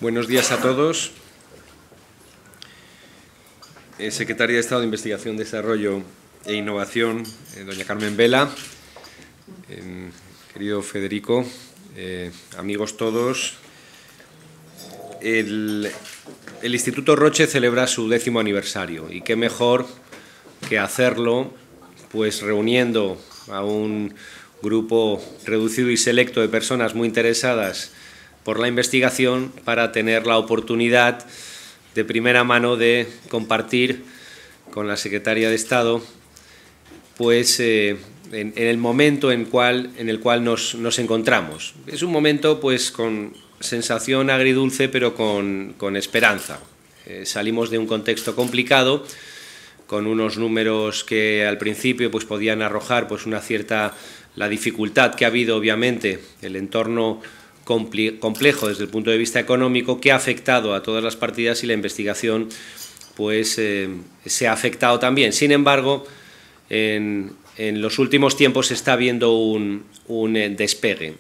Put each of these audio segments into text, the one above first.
Buenos días a todos. Secretaria de Estado de Investigación, Desarrollo e Innovación, doña Carmen Vela, querido Federico, amigos todos. El Instituto Roche celebra su 10º aniversario y qué mejor que hacerlo pues reuniendo a un grupo reducido y selecto de personas muy interesadas por la investigación para tener la oportunidad de primera mano de compartir con la Secretaria de Estado pues, en el momento en el cual nos encontramos. Es un momento pues, con sensación agridulce pero con esperanza. Salimos de un contexto complicado con unos números que al principio pues, podían arrojar pues, la dificultad que ha habido obviamente el entorno complejo desde el punto de vista económico que ha afectado a todas las partidas y la investigación pues, se ha afectado también. Sin embargo, en los últimos tiempos se está viendo un despegue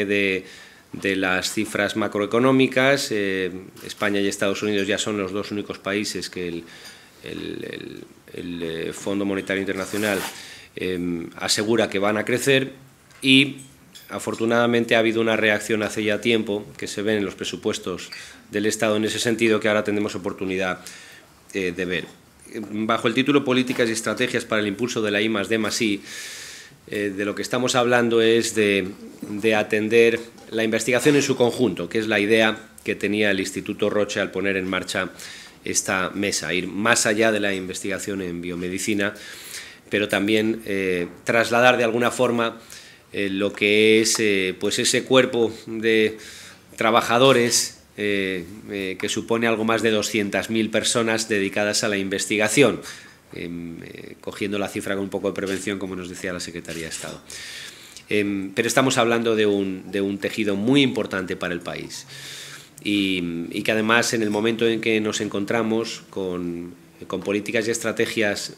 de las cifras macroeconómicas. España y Estados Unidos ya son los dos únicos países que el Fondo Monetario Internacional asegura que van a crecer y afortunadamente ha habido una reacción hace ya tiempo que se ve en los presupuestos del Estado en ese sentido que ahora tendremos oportunidad de ver. Bajo el título Políticas y Estrategias para el Impulso de la I+D+I, de lo que estamos hablando es de atender la investigación en su conjunto, que es la idea que tenía el Instituto Roche al poner en marcha esta mesa, ir más allá de la investigación en biomedicina, pero también trasladar de alguna forma lo que es pues ese cuerpo de trabajadores que supone algo más de 200.000 personas dedicadas a la investigación, cogiendo la cifra con un poco de prevención, como nos decía la Secretaría de Estado. Pero estamos hablando de un tejido muy importante para el país y que además en el momento en que nos encontramos con políticas y estrategias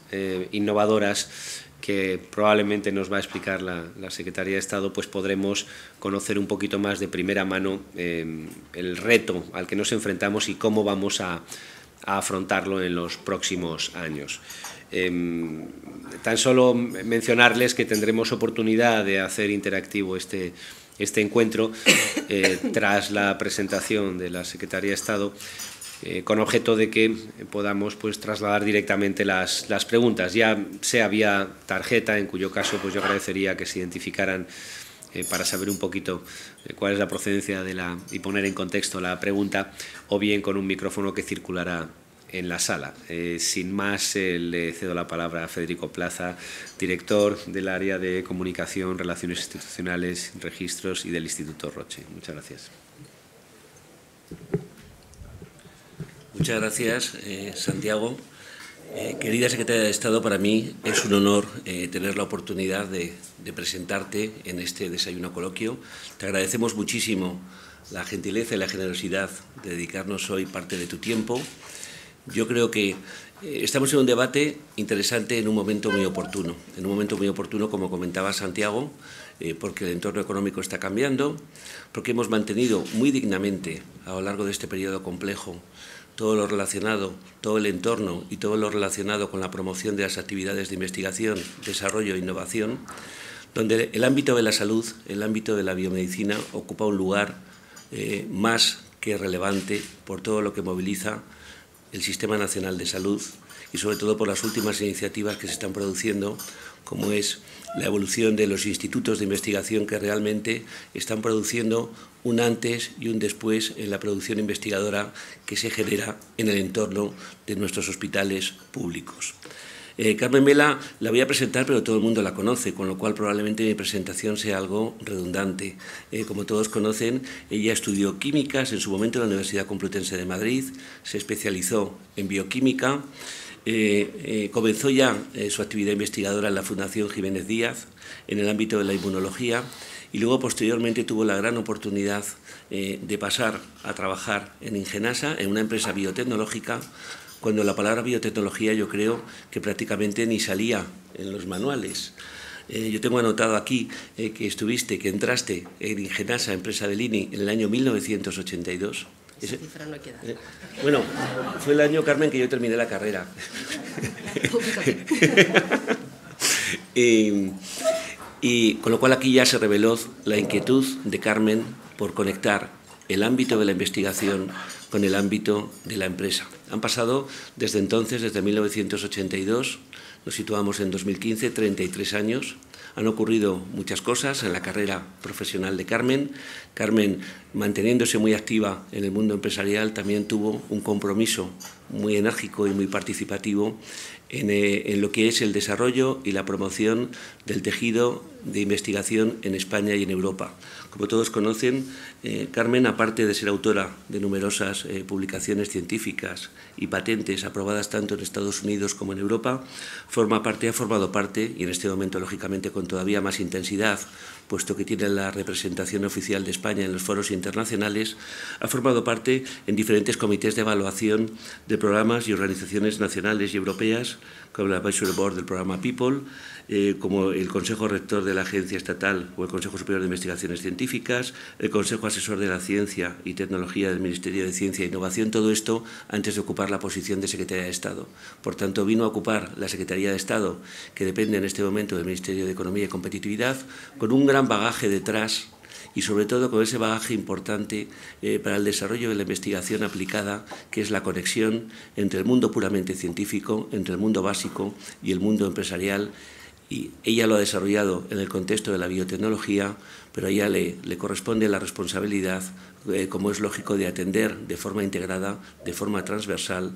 innovadoras que probablemente nos va a explicar la Secretaría de Estado, pues podremos conocer un poquito más de primera mano el reto al que nos enfrentamos y cómo vamos a afrontarlo en los próximos años. Tan solo mencionarles que tendremos oportunidad de hacer interactivo este encuentro tras la presentación de la Secretaría de Estado, con objeto de que podamos pues, trasladar directamente las preguntas, ya sea vía tarjeta, en cuyo caso pues, yo agradecería que se identificaran para saber un poquito cuál es la procedencia y poner en contexto la pregunta, o bien con un micrófono que circulará en la sala. Sin más, le cedo la palabra a Federico Plaza, director del área de Comunicación, Relaciones Institucionales, Registros y del Instituto Roche. Muchas gracias. Muchas gracias, Santiago. Querida Secretaria de Estado, para mí es un honor tener la oportunidad de presentarte en este desayuno coloquio. Te agradecemos muchísimo la gentileza y la generosidad de dedicarnos hoy parte de tu tiempo. Yo creo que estamos en un debate interesante en un momento muy oportuno. En un momento muy oportuno, como comentaba Santiago, porque el entorno económico está cambiando, porque hemos mantenido muy dignamente a lo largo de este periodo complejo todo lo relacionado, todo el entorno y todo lo relacionado con la promoción de las actividades de investigación, desarrollo e innovación, donde el ámbito de la salud, el ámbito de la biomedicina, ocupa un lugar más que relevante por todo lo que moviliza el Sistema Nacional de Salud y sobre todo por las últimas iniciativas que se están produciendo, como es la evolución de los institutos de investigación que realmente están produciendo un antes y un después en la producción investigadora que se genera en el entorno de nuestros hospitales públicos. Carmen Vela la voy a presentar, pero todo el mundo la conoce, con lo cual probablemente mi presentación sea algo redundante. Como todos conocen, ella estudió químicas en su momento en la Universidad Complutense de Madrid, se especializó en bioquímica, comenzó ya su actividad investigadora en la Fundación Jiménez Díaz, en el ámbito de la inmunología, y luego posteriormente tuvo la gran oportunidad de pasar a trabajar en Ingenasa, en una empresa biotecnológica, cuando la palabra biotecnología yo creo que prácticamente ni salía en los manuales. Yo tengo anotado aquí que entraste en Ingenasa, empresa de Lini, en el año 1982. Esa cifra no hay que dar. Bueno, fue el año, Carmen, que yo terminé la carrera. Y con lo cual aquí ya se reveló la inquietud de Carmen por conectar el ámbito de la investigación con el ámbito de la empresa. Han pasado desde entonces, desde 1982, nos situamos en 2015, 33 años. Han ocurrido muchas cosas en la carrera profesional de Carmen. Carmen, manteniéndose muy activa en el mundo empresarial, también tuvo un compromiso muy enérgico y muy participativo en lo que es el desarrollo y la promoción del tejido de investigación en España y en Europa. Como todos conocen, Carmen, aparte de ser autora de numerosas publicaciones científicas y patentes aprobadas tanto en Estados Unidos como en Europa, ha formado parte, y en este momento, lógicamente, con todavía más intensidad, puesto que tiene la representación oficial de España en los foros internacionales, ha formado parte en diferentes comités de evaluación de programas y organizaciones nacionales y europeas, como el Advisory Board del programa People, como el Consejo Rector de la Agencia Estatal o el Consejo Superior de Investigaciones Científicas, el Consejo Asesor de la Ciencia y Tecnología del Ministerio de Ciencia e Innovación, todo esto antes de ocupar la posición de Secretaría de Estado. Por tanto, vino a ocupar la Secretaría de Estado, que depende en este momento del Ministerio de Economía y Competitividad, con un gran bagaje detrás y sobre todo con ese bagaje importante para el desarrollo de la investigación aplicada, que es la conexión entre el mundo puramente científico, entre el mundo básico y el mundo empresarial. Y ella lo ha desarrollado en el contexto de la biotecnología, pero a ella le corresponde la responsabilidad, como es lógico, de atender de forma integrada, de forma transversal,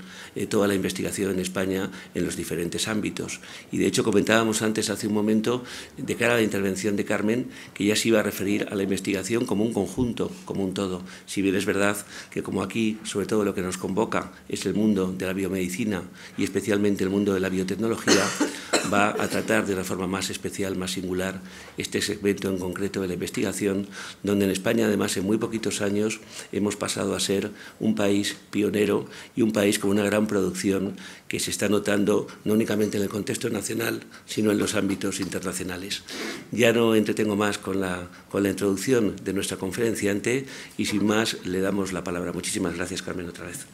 toda la investigación en España en los diferentes ámbitos. Y de hecho comentábamos antes, hace un momento, de cara a la intervención de Carmen, que ella se iba a referir a la investigación como un conjunto, como un todo. Si bien es verdad que como aquí, sobre todo lo que nos convoca es el mundo de la biomedicina y especialmente el mundo de la biotecnología, va a tratar de una forma más especial, más singular, este segmento en concreto de la investigación, donde en España, además, en muy poquitos años hemos pasado a ser un país pionero y un país con una gran producción que se está notando no únicamente en el contexto nacional, sino en los ámbitos internacionales. Ya no entretengo más con la introducción de nuestra conferenciante y sin más le damos la palabra. Muchísimas gracias, Carmen, otra vez.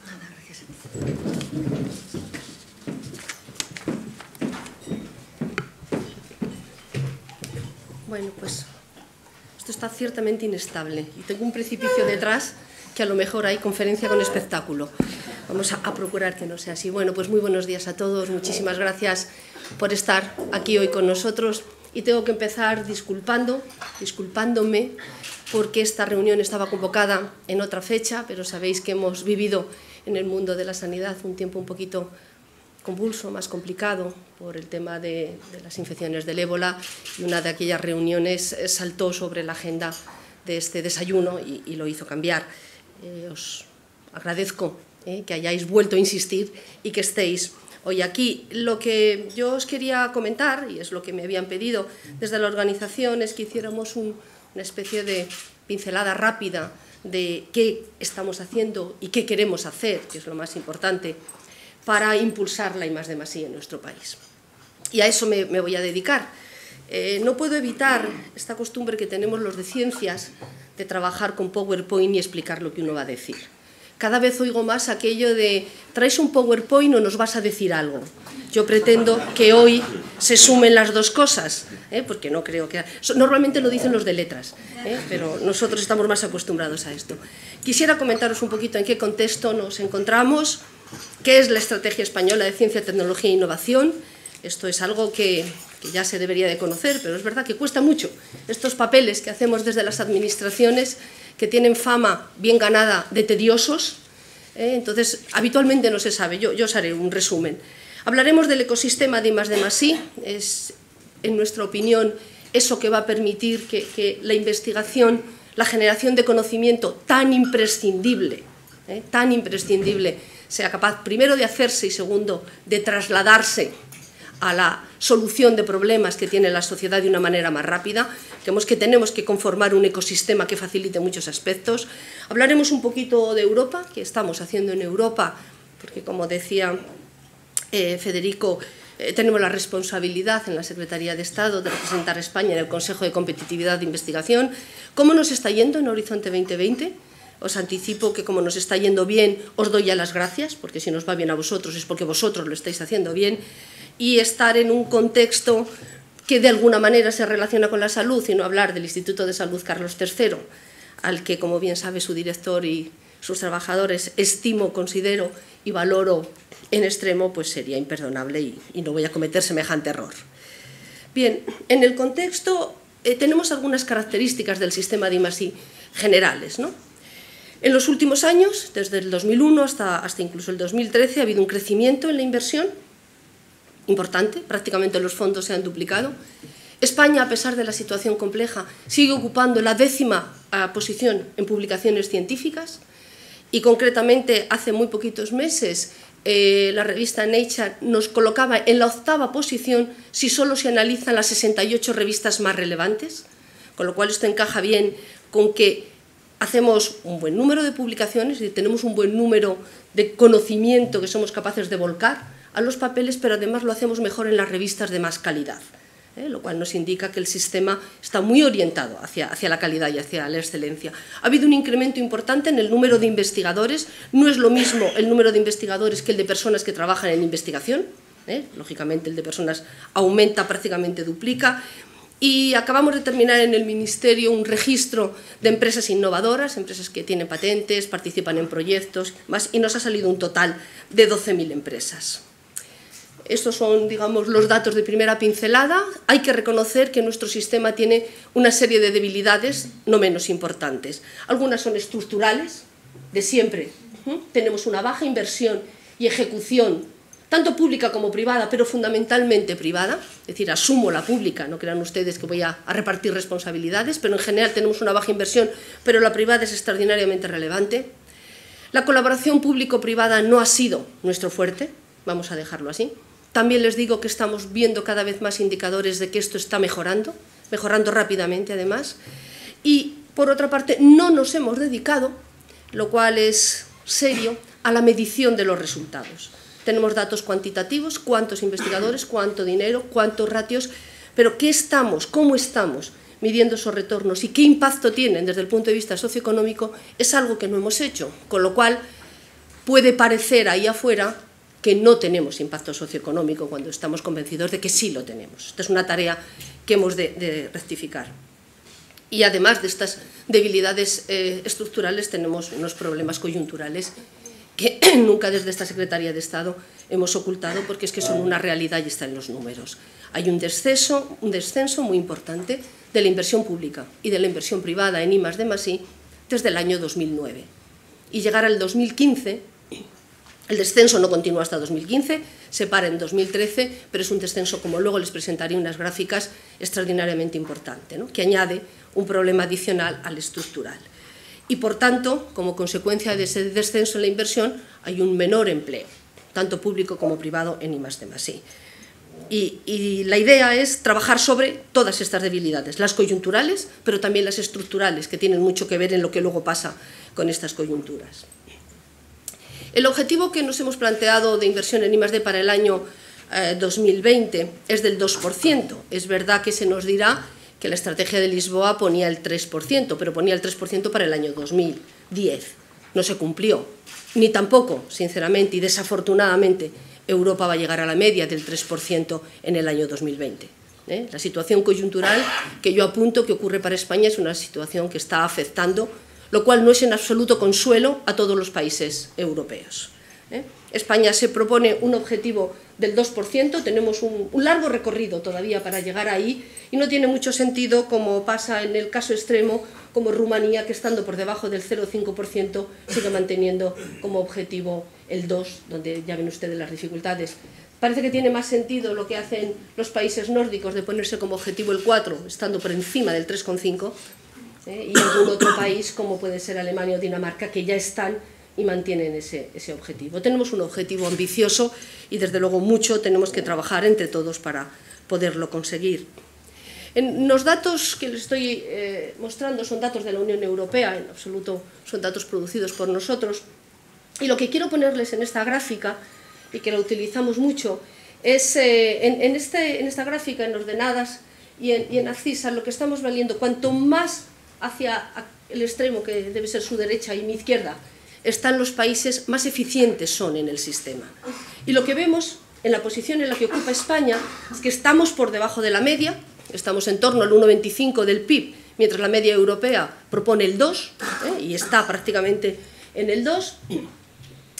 Bueno, pues esto está ciertamente inestable y tengo un precipicio detrás que a lo mejor hay conferencia con espectáculo. Vamos a procurar que no sea así. Bueno, pues muy buenos días a todos. Muchísimas gracias por estar aquí hoy con nosotros. Y tengo que empezar disculpándome porque esta reunión estaba convocada en otra fecha, pero sabéis que hemos vivido en el mundo de la sanidad un tiempo un poquito convulso, más complicado por el tema de las infecciones del ébola, y una de aquellas reuniones saltó sobre la agenda de este desayuno y lo hizo cambiar. Os agradezco que hayáis vuelto a insistir y que estéis hoy aquí. Lo que yo os quería comentar, y es lo que me habían pedido desde la organización, es que hiciéramos una especie de pincelada rápida de qué estamos haciendo y qué queremos hacer, que es lo más importante, para impulsar la I+D+I en nuestro país. Y a eso me voy a dedicar. No puedo evitar esta costumbre que tenemos los de ciencias de trabajar con PowerPoint y explicar lo que uno va a decir. Cada vez oigo más aquello de ¿traes un PowerPoint o nos vas a decir algo? Yo pretendo que hoy se sumen las dos cosas, porque no creo que... Normalmente lo dicen los de letras, pero nosotros estamos más acostumbrados a esto. Quisiera comentaros un poquito en qué contexto nos encontramos, qué es la Estrategia Española de Ciencia, Tecnología e Innovación. Esto es algo que ya se debería de conocer, pero es verdad que cuesta mucho. Estos papeles que hacemos desde las administraciones, que tienen fama bien ganada de tediosos, entonces habitualmente no se sabe. Yo os haré un resumen. Hablaremos del ecosistema de I+D+I, es, en nuestra opinión, eso que va a permitir que la investigación, la generación de conocimiento tan imprescindible, sea capaz, primero, de hacerse y, segundo, de trasladarse a la solución de problemas que tiene la sociedad de una manera más rápida. Creemos que tenemos que conformar un ecosistema que facilite muchos aspectos. Hablaremos un poquito de Europa, qué estamos haciendo en Europa, porque, como decía Federico, tenemos la responsabilidad en la Secretaría de Estado de representar a España en el Consejo de Competitividad de Investigación. ¿Cómo nos está yendo en Horizonte 2020? Os anticipo que como nos está yendo bien, os doy ya las gracias, porque si nos va bien a vosotros es porque vosotros lo estáis haciendo bien, y estar en un contexto que de alguna manera se relaciona con la salud, y no hablar del Instituto de Salud Carlos III, al que, como bien sabe su director y sus trabajadores, estimo, considero y valoro en extremo, pues sería imperdonable y no voy a cometer semejante error. Bien, en el contexto tenemos algunas características del sistema de I+I generales, ¿no? En los últimos años, desde el 2001 hasta incluso el 2013, ha habido un crecimiento en la inversión importante, prácticamente los fondos se han duplicado. España, a pesar de la situación compleja, sigue ocupando la 10ª posición en publicaciones científicas y concretamente hace muy poquitos meses la revista Nature nos colocaba en la 8ª posición si solo se analizan las 68 revistas más relevantes, con lo cual esto encaja bien con que hacemos un buen número de publicaciones y tenemos un buen número de conocimiento que somos capaces de volcar a los papeles, pero además lo hacemos mejor en las revistas de más calidad, lo cual nos indica que el sistema está muy orientado hacia la calidad y hacia la excelencia. Ha habido un incremento importante en el número de investigadores, no es lo mismo el número de investigadores que el de personas que trabajan en investigación, lógicamente el de personas aumenta, prácticamente duplica. Y acabamos de terminar en el Ministerio un registro de empresas innovadoras, empresas que tienen patentes, participan en proyectos, y nos ha salido un total de 12.000 empresas. Estos son, digamos, los datos de primera pincelada. Hay que reconocer que nuestro sistema tiene una serie de debilidades no menos importantes. Algunas son estructurales, de siempre. Tenemos una baja inversión y ejecución tanto pública como privada, pero fundamentalmente privada, es decir, asumo la pública, no crean ustedes que voy a repartir responsabilidades, pero en general tenemos una baja inversión, pero la privada es extraordinariamente relevante. La colaboración público-privada no ha sido nuestro fuerte, vamos a dejarlo así. También les digo que estamos viendo cada vez más indicadores de que esto está mejorando rápidamente además, y por otra parte no nos hemos dedicado, lo cual es serio, a la medición de los resultados. Tenemos datos cuantitativos, cuántos investigadores, cuánto dinero, cuántos ratios, pero cómo estamos midiendo esos retornos y qué impacto tienen desde el punto de vista socioeconómico es algo que no hemos hecho, con lo cual puede parecer ahí afuera que no tenemos impacto socioeconómico cuando estamos convencidos de que sí lo tenemos. Esta es una tarea que hemos de rectificar. Y además de estas debilidades estructurales tenemos unos problemas coyunturales que nunca desde esta Secretaría de Estado hemos ocultado, porque es que son una realidad y están en los números. Hay un descenso muy importante de la inversión pública y de la inversión privada en I+D+I desde el año 2009. Y llegar al 2015, el descenso no continúa hasta 2015, se para en 2013, pero es un descenso, como luego les presentaré unas gráficas, extraordinariamente importante, ¿no?, que añade un problema adicional al estructural. Y, por tanto, como consecuencia de ese descenso en la inversión, hay un menor empleo, tanto público como privado, en I+D+I. Y la idea es trabajar sobre todas estas debilidades, las coyunturales, pero también las estructurales, que tienen mucho que ver en lo que luego pasa con estas coyunturas. El objetivo que nos hemos planteado de inversión en I+D para el año 2020 es del 2%. Es verdad que se nos dirá que la estrategia de Lisboa ponía el 3%, pero ponía el 3% para el año 2010. No se cumplió, ni tampoco, sinceramente y desafortunadamente, Europa va a llegar a la media del 3% en el año 2020. La situación coyuntural que yo apunto que ocurre para España es una situación que está afectando, lo cual no es en absoluto consuelo a todos los países europeos. España se propone un objetivo del 2%, tenemos un largo recorrido todavía para llegar ahí y no tiene mucho sentido, como pasa en el caso extremo, como Rumanía, que estando por debajo del 0,5% sigue manteniendo como objetivo el 2%, donde ya ven ustedes las dificultades. Parece que tiene más sentido lo que hacen los países nórdicos de ponerse como objetivo el 4%, estando por encima del 3,5%, y algún otro país, como puede ser Alemania o Dinamarca, que ya están y mantienen ese objetivo. Tenemos un objetivo ambicioso y, desde luego, mucho tenemos que trabajar entre todos para poderlo conseguir. Los datos que les estoy mostrando son datos de la Unión Europea, en absoluto son datos producidos por nosotros, y lo que quiero ponerles en esta gráfica, y que la utilizamos mucho, En esta gráfica, en ordenadas y en abscisa, lo que estamos viendo, cuanto más hacia el extremo, que debe ser su derecha y mi izquierda, están los países, más eficientes son en el sistema. Y lo que vemos en la posición en la que ocupa España es que estamos por debajo de la media, estamos en torno al 1,25 del PIB, mientras la media europea propone el 2, y está prácticamente en el 2.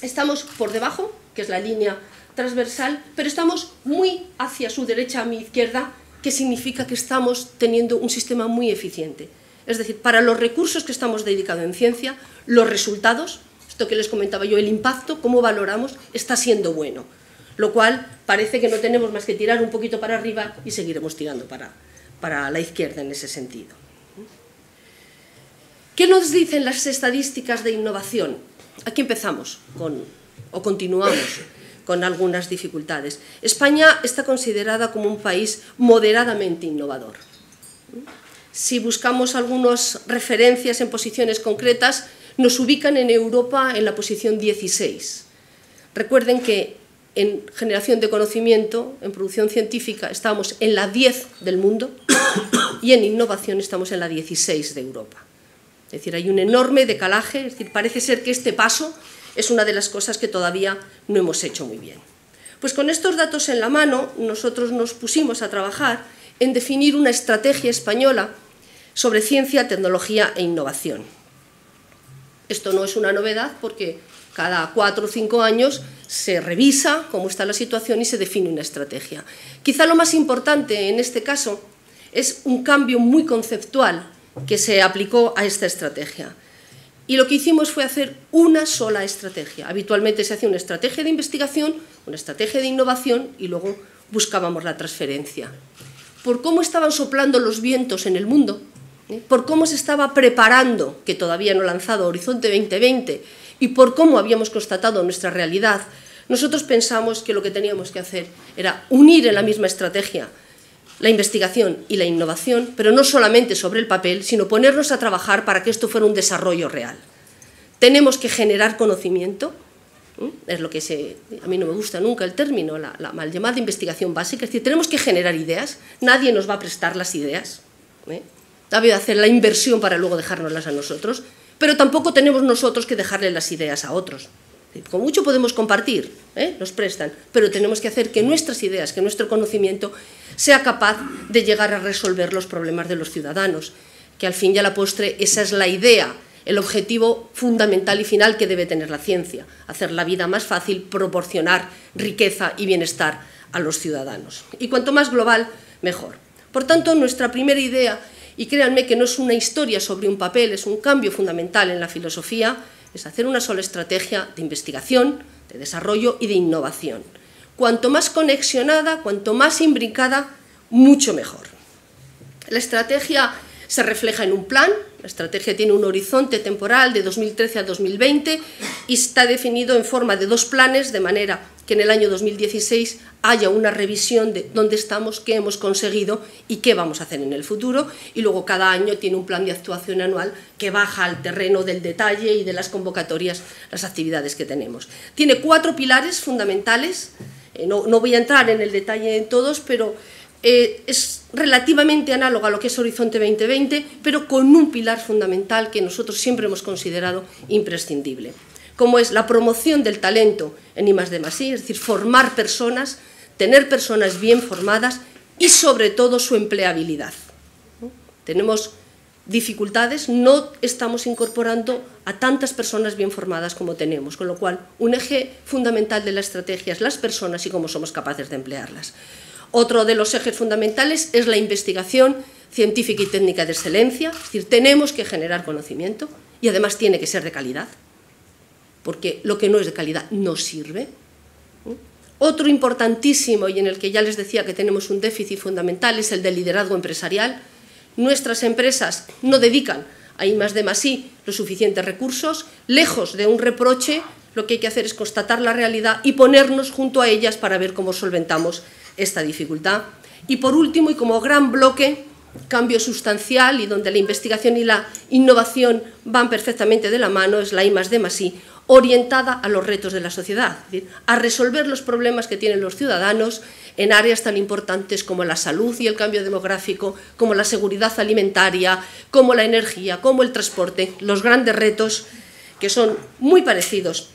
Estamos por debajo, que es la línea transversal, pero estamos muy hacia su derecha, a mi izquierda, que significa que estamos teniendo un sistema muy eficiente. Es decir, para los recursos que estamos dedicados en ciencia, los resultados, esto que les comentaba yo, el impacto, cómo valoramos, está siendo bueno. Lo cual parece que no tenemos más que tirar un poquito para arriba y seguiremos tirando para la izquierda en ese sentido. ¿Qué nos dicen las estadísticas de innovación? Aquí empezamos o continuamos con algunas dificultades. España está considerada como un país moderadamente innovador. Si buscamos algunas referencias en posiciones concretas, nos ubican en Europa en la posición 16. Recuerden que en generación de conocimiento, en producción científica, estamos en la 10 del mundo y en innovación estamos en la 16 de Europa. Es decir, hay un enorme decalaje, es decir, parece ser que este paso es una de las cosas que todavía no hemos hecho muy bien. Pues con estos datos en la mano, nosotros nos pusimos a trabajar en definir una estrategia española sobre ciencia, tecnología e innovación. Esto no es una novedad porque cada 4 o 5 años se revisa cómo está la situación y se define una estrategia. Quizá lo más importante en este caso es un cambio muy conceptual que se aplicó a esta estrategia. Y lo que hicimos fue hacer una sola estrategia. Habitualmente se hacía una estrategia de investigación, una estrategia de innovación y luego buscábamos la transferencia. Por cómo estaban soplando los vientos en el mundo, por cómo se estaba preparando, que todavía no ha lanzado Horizonte 2020, y por cómo habíamos constatado nuestra realidad, nosotros pensamos que lo que teníamos que hacer era unir en la misma estrategia la investigación y la innovación, pero no solamente sobre el papel, sino ponernos a trabajar para que esto fuera un desarrollo real. Tenemos que generar conocimiento, es lo que a mí no me gusta nunca el término, la mal llamada investigación básica, es decir, tenemos que generar ideas, nadie nos va a prestar las ideas, debe hacer la inversión para luego dejárnoslas a nosotros, pero tampoco tenemos nosotros que dejarle las ideas a otros. Con mucho podemos compartir, nos prestan, pero tenemos que hacer que nuestras ideas, que nuestro conocimiento sea capaz de llegar a resolver los problemas de los ciudadanos, que al fin y a la postre esa es la idea, el objetivo fundamental y final que debe tener la ciencia, hacer la vida más fácil, proporcionar riqueza y bienestar a los ciudadanos. Y cuanto más global, mejor. Por tanto, nuestra primera idea, y créanme que no es una historia sobre un papel, es un cambio fundamental en la filosofía, es hacer una sola estrategia de investigación, de desarrollo y de innovación. Cuanto más conexionada, cuanto más imbricada, mucho mejor. La estrategia se refleja en un plan, la estrategia tiene un horizonte temporal de 2013 a 2020 y está definido en forma de 2 planes, de manera que en el año 2016 haya una revisión de dónde estamos, qué hemos conseguido y qué vamos a hacer en el futuro, y luego cada año tiene un plan de actuación anual que baja al terreno del detalle y de las convocatorias, las actividades que tenemos. Tiene 4 pilares fundamentales, no voy a entrar en el detalle en todos, pero es relativamente análoga a lo que es Horizonte 2020, pero con un pilar fundamental que nosotros siempre hemos considerado imprescindible, como es la promoción del talento en I+D+I, es decir, formar personas, tener personas bien formadas y sobre todo su empleabilidad. Tenemos dificultades, no estamos incorporando a tantas personas bien formadas como tenemos, con lo cual un eje fundamental de la estrategia es las personas y cómo somos capaces de emplearlas. Otro de los ejes fundamentales es la investigación científica y técnica de excelencia, es decir, tenemos que generar conocimiento y además tiene que ser de calidad, porque lo que no es de calidad no sirve. Otro importantísimo, y en el que ya les decía que tenemos un déficit fundamental, es el del liderazgo empresarial. Nuestras empresas no dedican a I+D+I los suficientes recursos, lejos de un reproche, lo que hay que hacer es constatar la realidad y ponernos junto a ellas para ver cómo solventamos esta dificultad. Y por último, y como gran bloque, cambio sustancial y donde la investigación y la innovación van perfectamente de la mano es la I+D+I, orientada a los retos de la sociedad, es decir, a resolver los problemas que tienen los ciudadanos en áreas tan importantes como la salud y el cambio demográfico, como la seguridad alimentaria, como la energía, como el transporte, los grandes retos que son muy parecidos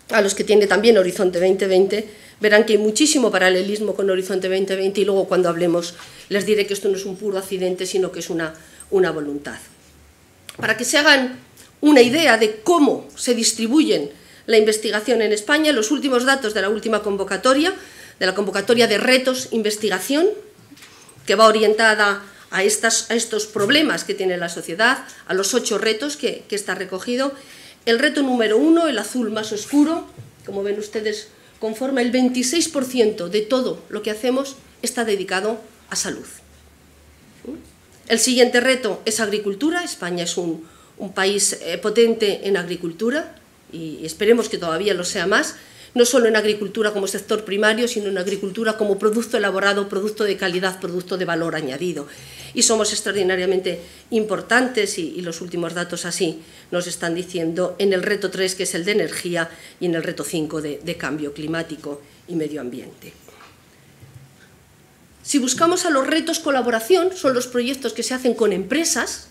a los que tiene también Horizonte 2020, verán que hay muchísimo paralelismo con Horizonte 2020 y luego cuando hablemos les diré que esto no es un puro accidente, sino que es una voluntad. Para que se hagan una idea de cómo se distribuyen la investigación en España, los últimos datos de la última convocatoria, de la convocatoria de retos investigación, que va orientada a estos problemas que tiene la sociedad, a los 8 retos que está recogido. El reto número 1, el azul más oscuro, como ven ustedes, conforma el 26% de todo lo que hacemos está dedicado a salud. El siguiente reto es agricultura. España es un país potente en agricultura y esperemos que todavía lo sea más, no solo en agricultura como sector primario, sino en agricultura como producto elaborado, producto de calidad, producto de valor añadido. Y somos extraordinariamente importantes y los últimos datos así nos están diciendo en el reto 3, que es el de energía, y en el reto 5 de cambio climático y medio ambiente. Si buscamos a los retos colaboración, son los proyectos que se hacen con empresas,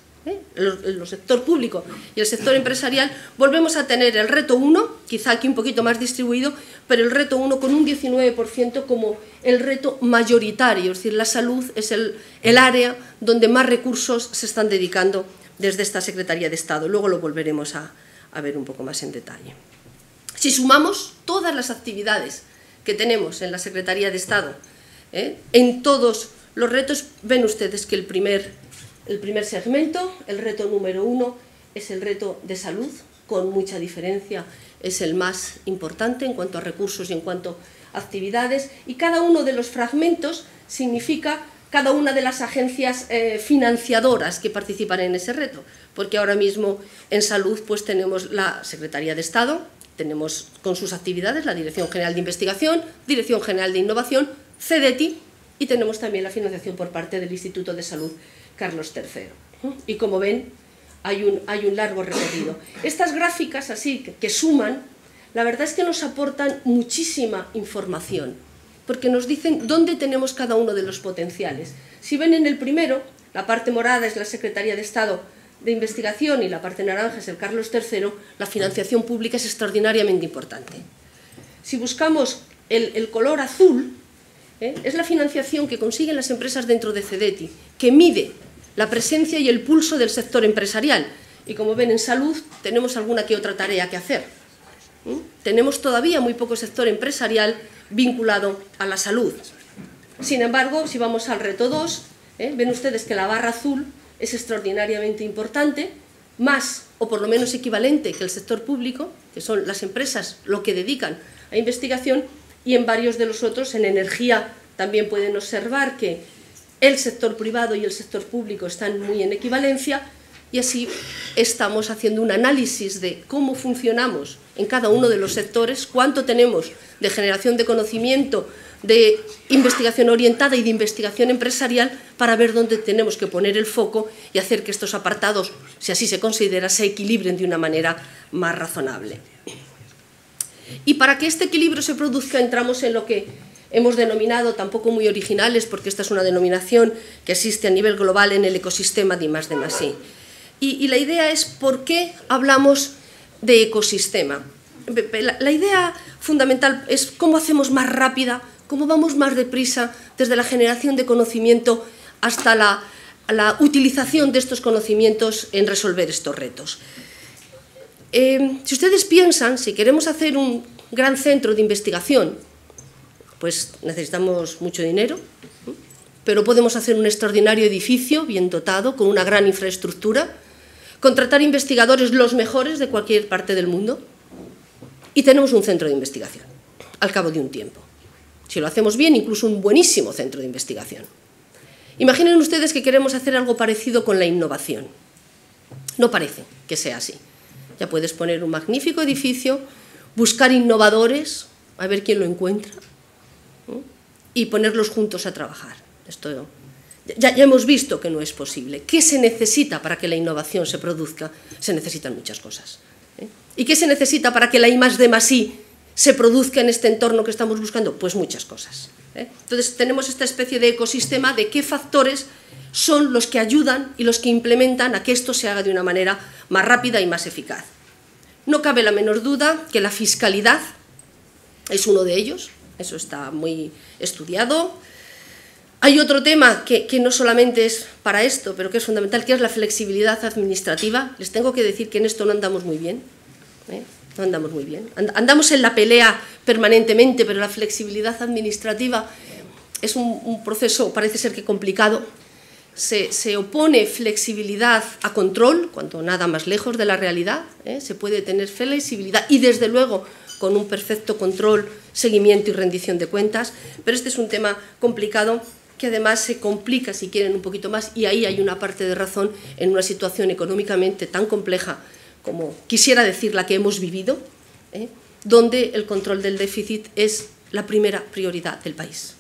el sector público y el sector empresarial, volvemos a tener el reto 1, quizá aquí un poquito más distribuido, pero el reto 1 con un 19% como el reto mayoritario, es decir, la salud es el área donde más recursos se están dedicando desde esta Secretaría de Estado. Luego lo volveremos a ver un poco más en detalle. Si sumamos todas las actividades que tenemos en la Secretaría de Estado, en todos los retos, ven ustedes que el primer segmento, el reto número 1, es el reto de salud, con mucha diferencia, es el más importante en cuanto a recursos y en cuanto a actividades, y cada uno de los fragmentos significa cada una de las agencias financiadoras que participan en ese reto, porque ahora mismo en salud pues tenemos la Secretaría de Estado, tenemos con sus actividades la Dirección General de Investigación, Dirección General de Innovación, CEDETI, y tenemos también la financiación por parte del Instituto de Salud Carlos III. Y como ven, hay un largo recorrido. Estas gráficas así que suman, la verdad es que nos aportan muchísima información, porque nos dicen dónde tenemos cada uno de los potenciales. Si ven en el primero, la parte morada es la Secretaría de Estado de Investigación y la parte naranja es el Carlos III, la financiación pública es extraordinariamente importante. Si buscamos el color azul, es la financiación que consiguen las empresas dentro de CEDETI, que mide la presencia y el pulso del sector empresarial. Y como ven, en salud tenemos alguna que otra tarea que hacer. Tenemos todavía muy poco sector empresarial vinculado a la salud. Sin embargo, si vamos al reto 2, ven ustedes que la barra azul es extraordinariamente importante, más o por lo menos equivalente que el sector público, que son las empresas lo que dedican a investigación, y en varios de los otros, en energía, también pueden observar que el sector privado y el sector público están muy en equivalencia, y así estamos haciendo un análisis de cómo funcionamos en cada uno de los sectores, cuánto tenemos de generación de conocimiento, de investigación orientada y de investigación empresarial, para ver dónde tenemos que poner el foco y hacer que estos apartados, si así se considera, se equilibren de una manera más razonable. Y para que este equilibrio se produzca, entramos en lo que hemos denominado, tampoco muy originales, porque esta es una denominación que existe a nivel global en el ecosistema de I+D+I. Y la idea es por qué hablamos de ecosistema. La idea fundamental es cómo hacemos más rápida, cómo vamos más deprisa desde la generación de conocimiento hasta la utilización de estos conocimientos en resolver estos retos. Si ustedes piensan, si queremos hacer un gran centro de investigación, pues necesitamos mucho dinero, pero podemos hacer un extraordinario edificio bien dotado, con una gran infraestructura, contratar investigadores los mejores de cualquier parte del mundo y tenemos un centro de investigación al cabo de un tiempo. Si lo hacemos bien, incluso un buenísimo centro de investigación. Imaginen ustedes que queremos hacer algo parecido con la innovación. No parece que sea así. Ya puedes poner un magnífico edificio, buscar innovadores, a ver quién lo encuentra, y ponerlos juntos a trabajar. Esto Ya hemos visto que no es posible. ¿Qué se necesita para que la innovación se produzca? Se necesitan muchas cosas. ¿Y qué se necesita para que la I+D+I se produzca en este entorno que estamos buscando? Pues muchas cosas. Entonces tenemos esta especie de ecosistema de qué factores son los que ayudan y los que implementan a que esto se haga de una manera más rápida y más eficaz. No cabe la menor duda que la fiscalidad es uno de ellos, eso está muy estudiado. Hay otro tema que no solamente es para esto, pero que es fundamental, que es la flexibilidad administrativa. Les tengo que decir que en esto no andamos muy bien, no andamos muy bien. Andamos en la pelea permanentemente, pero la flexibilidad administrativa es un proceso, parece ser que complicado. Se opone flexibilidad a control, cuando nada más lejos de la realidad. Se puede tener flexibilidad y, desde luego, con un perfecto control, seguimiento y rendición de cuentas, pero este es un tema complicado que además se complica, si quieren, un poquito más, y ahí hay una parte de razón en una situación económicamente tan compleja como quisiera decir la que hemos vivido, donde el control del déficit es la primera prioridad del país.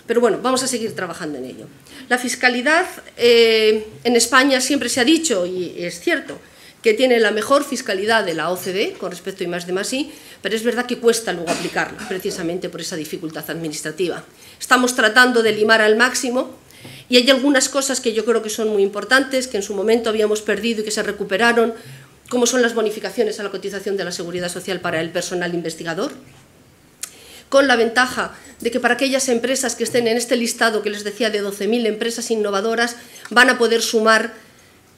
Pero bueno, vamos a seguir trabajando en ello. La fiscalidad en España siempre se ha dicho, y es cierto, que tiene la mejor fiscalidad de la OCDE con respecto a I+D+I, pero es verdad que cuesta luego aplicarla, precisamente por esa dificultad administrativa. Estamos tratando de limar al máximo y hay algunas cosas que yo creo que son muy importantes, que en su momento habíamos perdido y que se recuperaron, como son las bonificaciones a la cotización de la Seguridad Social para el personal investigador, con la ventaja de que para aquellas empresas que estén en este listado que les decía de 12.000 empresas innovadoras van a poder sumar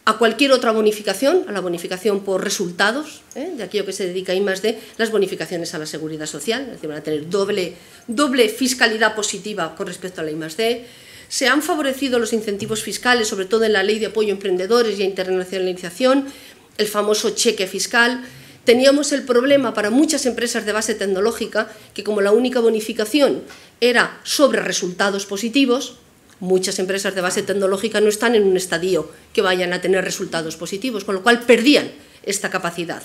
a cualquier otra bonificación, a la bonificación por resultados, de aquello que se dedica a I+D, las bonificaciones a la Seguridad Social, es decir, van a tener doble fiscalidad positiva con respecto a la I+D. Se han favorecido los incentivos fiscales, sobre todo en la Ley de Apoyo a Emprendedores y a Internacionalización, el famoso cheque fiscal. Teníamos el problema para muchas empresas de base tecnológica que, como la única bonificación era sobre resultados positivos, muchas empresas de base tecnológica no están en un estadio que vayan a tener resultados positivos, con lo cual perdían esta capacidad.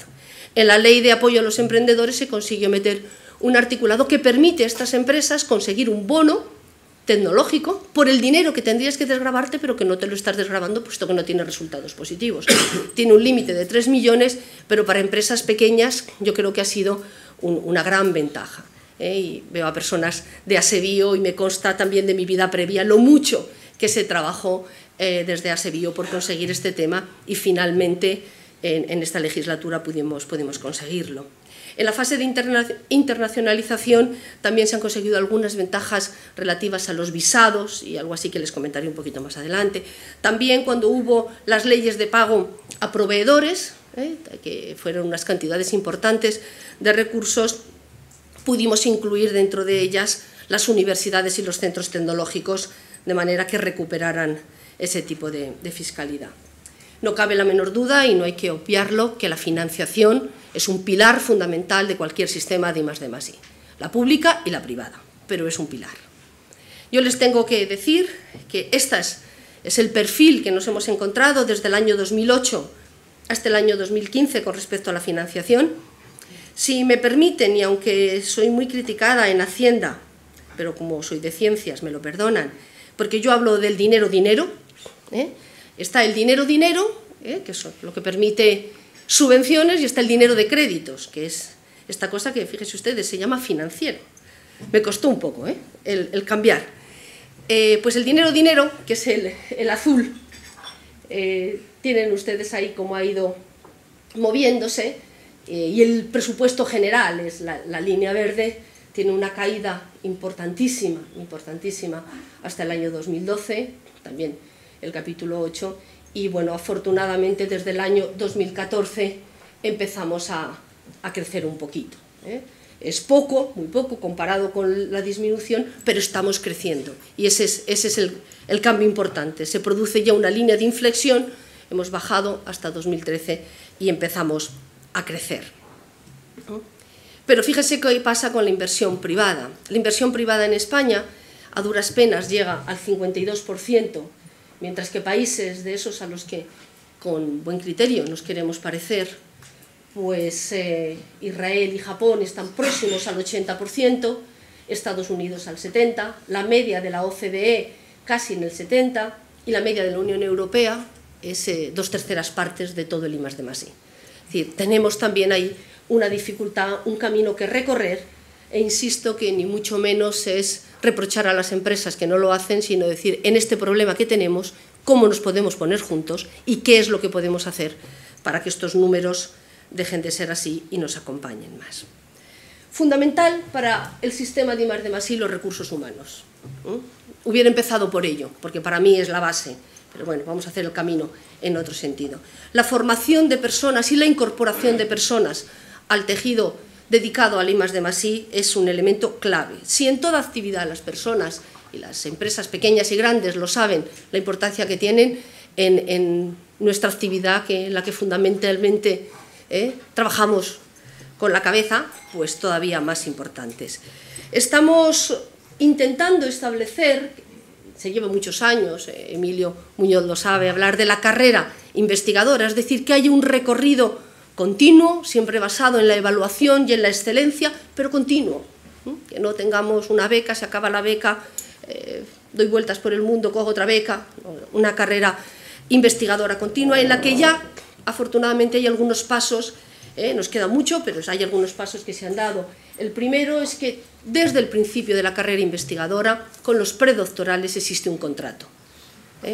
En la Ley de Apoyo a los Emprendedores se consiguió meter un articulado que permite a estas empresas conseguir un bono tecnológico por el dinero que tendrías que desgravarte, pero que no te lo estás desgravando puesto que no tiene resultados positivos. Tiene un límite de 3 millones, pero para empresas pequeñas yo creo que ha sido una gran ventaja. Y veo a personas de Asebio y me consta también de mi vida previa lo mucho que se trabajó desde Asebio por conseguir este tema y finalmente en esta legislatura pudimos conseguirlo. En la fase de internacionalización también se han conseguido algunas ventajas relativas a los visados y algo así que les comentaré un poquito más adelante. También cuando hubo las leyes de pago a proveedores, que fueron unas cantidades importantes de recursos, pudimos incluir dentro de ellas las universidades y los centros tecnológicos de manera que recuperaran ese tipo de fiscalidad. No cabe la menor duda, y no hay que obviarlo, que la financiación es un pilar fundamental de cualquier sistema de I+D+I, la pública y la privada, pero es un pilar. Yo les tengo que decir que este es el perfil que nos hemos encontrado desde el año 2008 hasta el año 2015 con respecto a la financiación. Si me permiten, y aunque soy muy criticada en Hacienda, pero como soy de ciencias me lo perdonan, porque yo hablo del dinero, está el dinero, que es lo que permite subvenciones, y está el dinero de créditos, que es esta cosa que, fíjense ustedes, se llama financiero. Me costó un poco el cambiar. Pues el dinero, que es el azul, tienen ustedes ahí cómo ha ido moviéndose, y el presupuesto general es la línea verde, tiene una caída importantísima hasta el año 2012, también el capítulo 8, y bueno, afortunadamente desde el año 2014 empezamos a crecer un poquito. Es poco, muy poco comparado con la disminución, pero estamos creciendo, y ese es el cambio importante. Se produce ya una línea de inflexión, hemos bajado hasta 2013 y empezamos a crecer. Pero fíjese qué pasa con la inversión privada. La inversión privada en España a duras penas llega al 52%, mientras que países de esos a los que con buen criterio nos queremos parecer, pues Israel y Japón están próximos al 80%, Estados Unidos al 70%, la media de la OCDE casi en el 70%, y la media de la Unión Europea es 2/3 partes de todo el I+D+I. Es decir, tenemos también ahí una dificultad, un camino que recorrer, e insisto que ni mucho menos es reprochar a las empresas que no lo hacen, sino decir, en este problema que tenemos, cómo nos podemos poner juntos y qué es lo que podemos hacer para que estos números dejen de ser así y nos acompañen más. Fundamental para el sistema de I+D+I los recursos humanos. Hubiera empezado por ello, porque para mí es la base, pero bueno, vamos a hacer el camino en otro sentido. La formación de personas y la incorporación de personas al tejido dedicado al I+D+I es un elemento clave. Si en toda actividad las personas y las empresas pequeñas y grandes lo saben, la importancia que tienen en nuestra actividad, en la que fundamentalmente trabajamos con la cabeza, pues todavía más importantes. Estamos intentando establecer, se lleva muchos años, Emilio Muñoz lo sabe, hablar de la carrera investigadora, es decir, que haya un recorrido continuo, siempre basado en la evaluación y en la excelencia, pero continuo, que no tengamos una beca, se acaba la beca, doy vueltas por el mundo, cojo otra beca, una carrera investigadora continua en la que ya, afortunadamente, hay algunos pasos, nos queda mucho, pero hay algunos pasos que se han dado. El primero es que desde el principio de la carrera investigadora, con los predoctorales existe un contrato.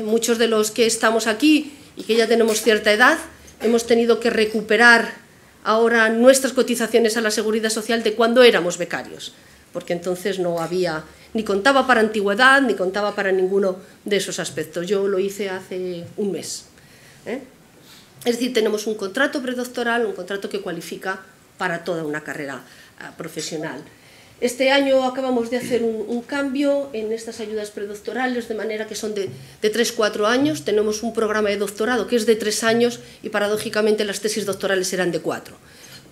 Muchos de los que estamos aquí y que ya tenemos cierta edad, hemos tenido que recuperar ahora nuestras cotizaciones a la Seguridad Social de cuando éramos becarios, porque entonces no había, ni contaba para antigüedad, ni contaba para ninguno de esos aspectos. Yo lo hice hace un mes. Es decir, tenemos un contrato predoctoral, un contrato que cualifica para toda una carrera profesional. Este año acabamos de hacer un cambio en estas ayudas predoctorales, de manera que son de 3-4 años. Tenemos un programa de doctorado que es de 3 años y, paradójicamente, las tesis doctorales serán de 4.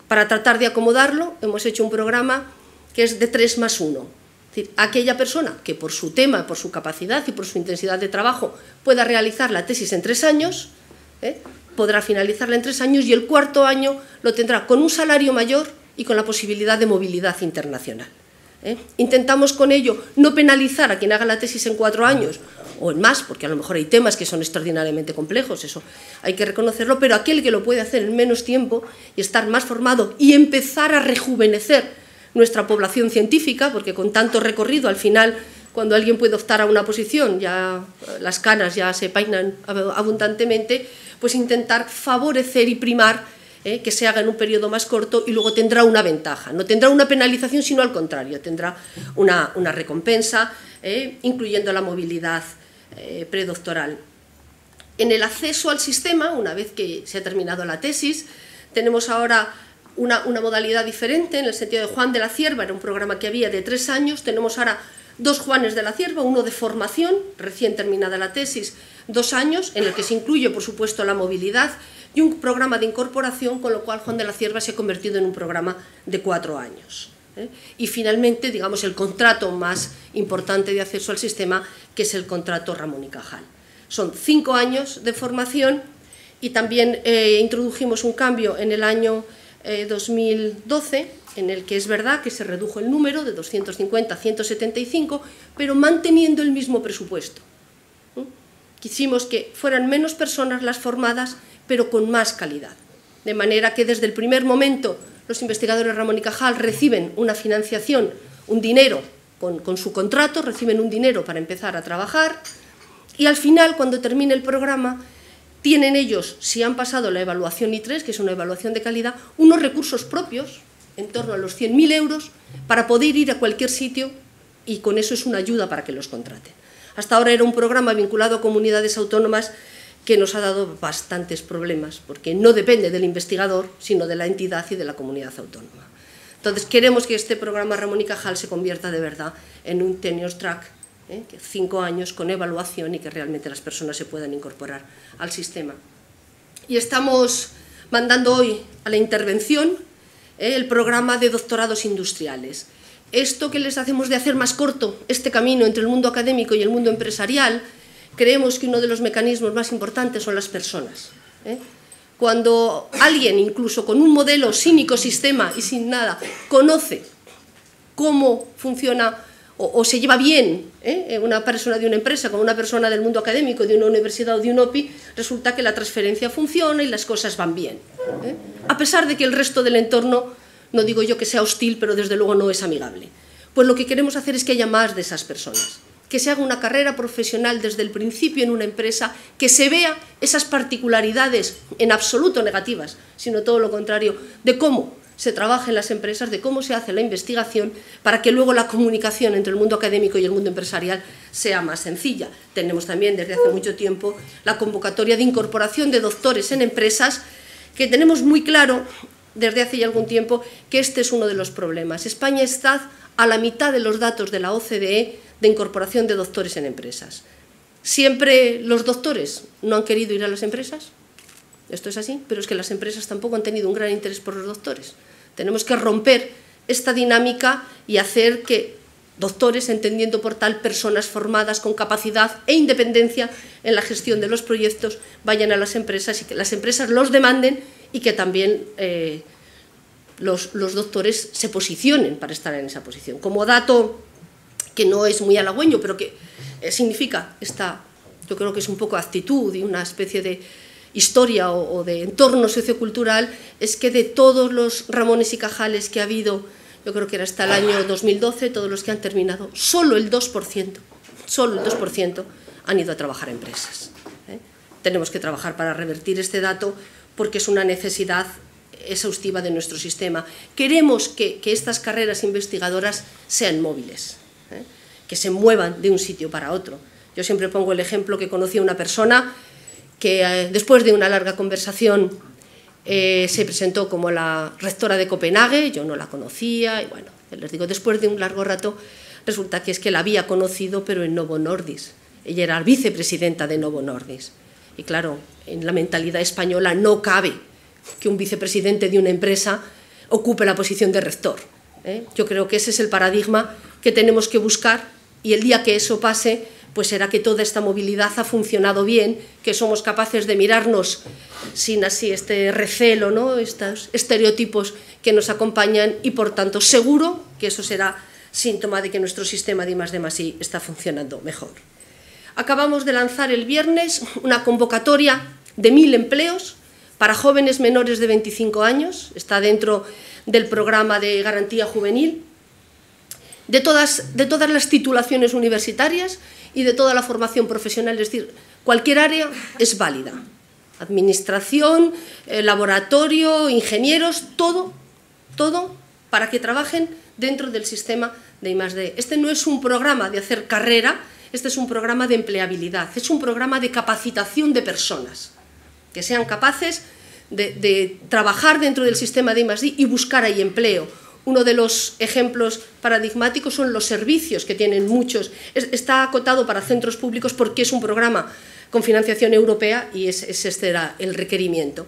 Para tratar de acomodarlo, hemos hecho un programa que es de 3+1. Es decir, aquella persona que por su tema, por su capacidad y por su intensidad de trabajo pueda realizar la tesis en 3 años, podrá finalizarla en 3 años, y el 4.º año lo tendrá con un salario mayor y con la posibilidad de movilidad internacional. Intentamos con ello no penalizar a quien haga la tesis en 4 años o en más, porque a lo mejor hay temas que son extraordinariamente complejos, eso hay que reconocerlo, pero aquel que lo puede hacer en menos tiempo y estar más formado y empezar a rejuvenecer nuestra población científica, porque con tanto recorrido al final, cuando alguien puede optar a una posición, ya las canas ya se peinan abundantemente, pues intentar favorecer y primar que se haga en un periodo más corto, y luego tendrá una ventaja. No tendrá una penalización, sino al contrario, tendrá una recompensa, incluyendo la movilidad predoctoral. En el acceso al sistema, una vez que se ha terminado la tesis, tenemos ahora una modalidad diferente, en el sentido de Juan de la Cierva, era un programa que había de 3 años, tenemos ahora 2 Juanes de la Cierva, uno de formación, recién terminada la tesis, 2 años, en el que se incluye, por supuesto, la movilidad, y un programa de incorporación, con lo cual Juan de la Cierva se ha convertido en un programa de 4 años. Y finalmente, digamos, el contrato más importante de acceso al sistema, que es el contrato Ramón y Cajal. Son 5 años de formación, y también introdujimos un cambio en el año 2012, en el que es verdad que se redujo el número de 250 a 175, pero manteniendo el mismo presupuesto. Quisimos que fueran menos personas las formadas, pero con más calidad. De manera que desde el primer momento los investigadores Ramón y Cajal reciben una financiación, un dinero con su contrato, reciben un dinero para empezar a trabajar, y al final, cuando termine el programa, tienen ellos, si han pasado la evaluación I3, que es una evaluación de calidad, unos recursos propios, en torno a los 100.000 euros, para poder ir a cualquier sitio, y con eso es una ayuda para que los contraten. Hasta ahora era un programa vinculado a comunidades autónomas que nos ha dado bastantes problemas, porque no depende del investigador, sino de la entidad y de la comunidad autónoma. Entonces, queremos que este programa Ramón y Cajal se convierta de verdad en un tenure track, 5 años con evaluación, y que realmente las personas se puedan incorporar al sistema. Y estamos mandando hoy a la intervención el programa de doctorados industriales. Esto que les hacemos de hacer más corto este camino entre el mundo académico y el mundo empresarial, creemos que uno de los mecanismos más importantes son las personas. Cuando alguien, incluso con un modelo sin ecosistema y sin nada, conoce cómo funciona o se lleva bien una persona de una empresa con una persona del mundo académico, de una universidad o de un OPI, resulta que la transferencia funciona y las cosas van bien. A pesar de que el resto del entorno, no digo yo que sea hostil, pero desde luego no es amigable. Pues lo que queremos hacer es que haya más de esas personas, que se haga una carrera profesional desde el principio en una empresa, que se vea esas particularidades en absoluto negativas, sino todo lo contrario, de cómo se trabaja en las empresas, de cómo se hace la investigación, para que luego la comunicación entre el mundo académico y el mundo empresarial sea más sencilla. Tenemos también desde hace mucho tiempo la convocatoria de incorporación de doctores en empresas, que tenemos muy claro desde hace ya algún tiempo que este es uno de los problemas. España está a la mitad de los datos de la OCDE de incorporación de doctores en empresas. ¿Siempre los doctores no han querido ir a las empresas? Esto es así, pero es que las empresas tampoco han tenido un gran interés por los doctores. Tenemos que romper esta dinámica y hacer que doctores, entendiendo por tal personas formadas con capacidad e independencia en la gestión de los proyectos, vayan a las empresas y que las empresas los demanden y que también los doctores se posicionen para estar en esa posición. Como dato que no es muy halagüeño, pero que significa yo creo que es un poco actitud y una especie de historia o de entorno sociocultural, es que de todos los Ramones y Cajales que ha habido, yo creo que era hasta el año 2012, todos los que han terminado, solo el 2% han ido a trabajar a empresas. Tenemos que trabajar para revertir este dato porque es una necesidad exhaustiva de nuestro sistema. Queremos que estas carreras investigadoras sean móviles, que se muevan de un sitio para otro. Yo siempre pongo el ejemplo que conocí a una persona que después de una larga conversación se presentó como la rectora de Copenhague, yo no la conocía, y bueno, les digo, después de un largo rato, resulta que es que la había conocido, pero en Novo Nordisk. Ella era vicepresidenta de Novo Nordisk. Y claro, en la mentalidad española no cabe que un vicepresidente de una empresa ocupe la posición de rector. Yo creo que ese es el paradigma que tenemos que buscar, y el día que eso pase, pues será que toda esta movilidad ha funcionado bien, que somos capaces de mirarnos sin así este recelo, ¿no?, estos estereotipos que nos acompañan, y por tanto seguro que eso será síntoma de que nuestro sistema de I+D+I está funcionando mejor. Acabamos de lanzar el viernes una convocatoria de 1000 empleos para jóvenes menores de 25 años, está dentro del programa de garantía juvenil, de todas las titulaciones universitarias y de toda la formación profesional, es decir, cualquier área es válida. Administración, laboratorio, ingenieros, todo para que trabajen dentro del sistema de I+D. Este no es un programa de hacer carrera, este es un programa de empleabilidad, es un programa de capacitación de personas, que sean capaces de trabajar dentro del sistema de I+D y buscar ahí empleo. Uno de los ejemplos paradigmáticos son los servicios, que tienen muchos. Está acotado para centros públicos porque es un programa con financiación europea y este era el requerimiento.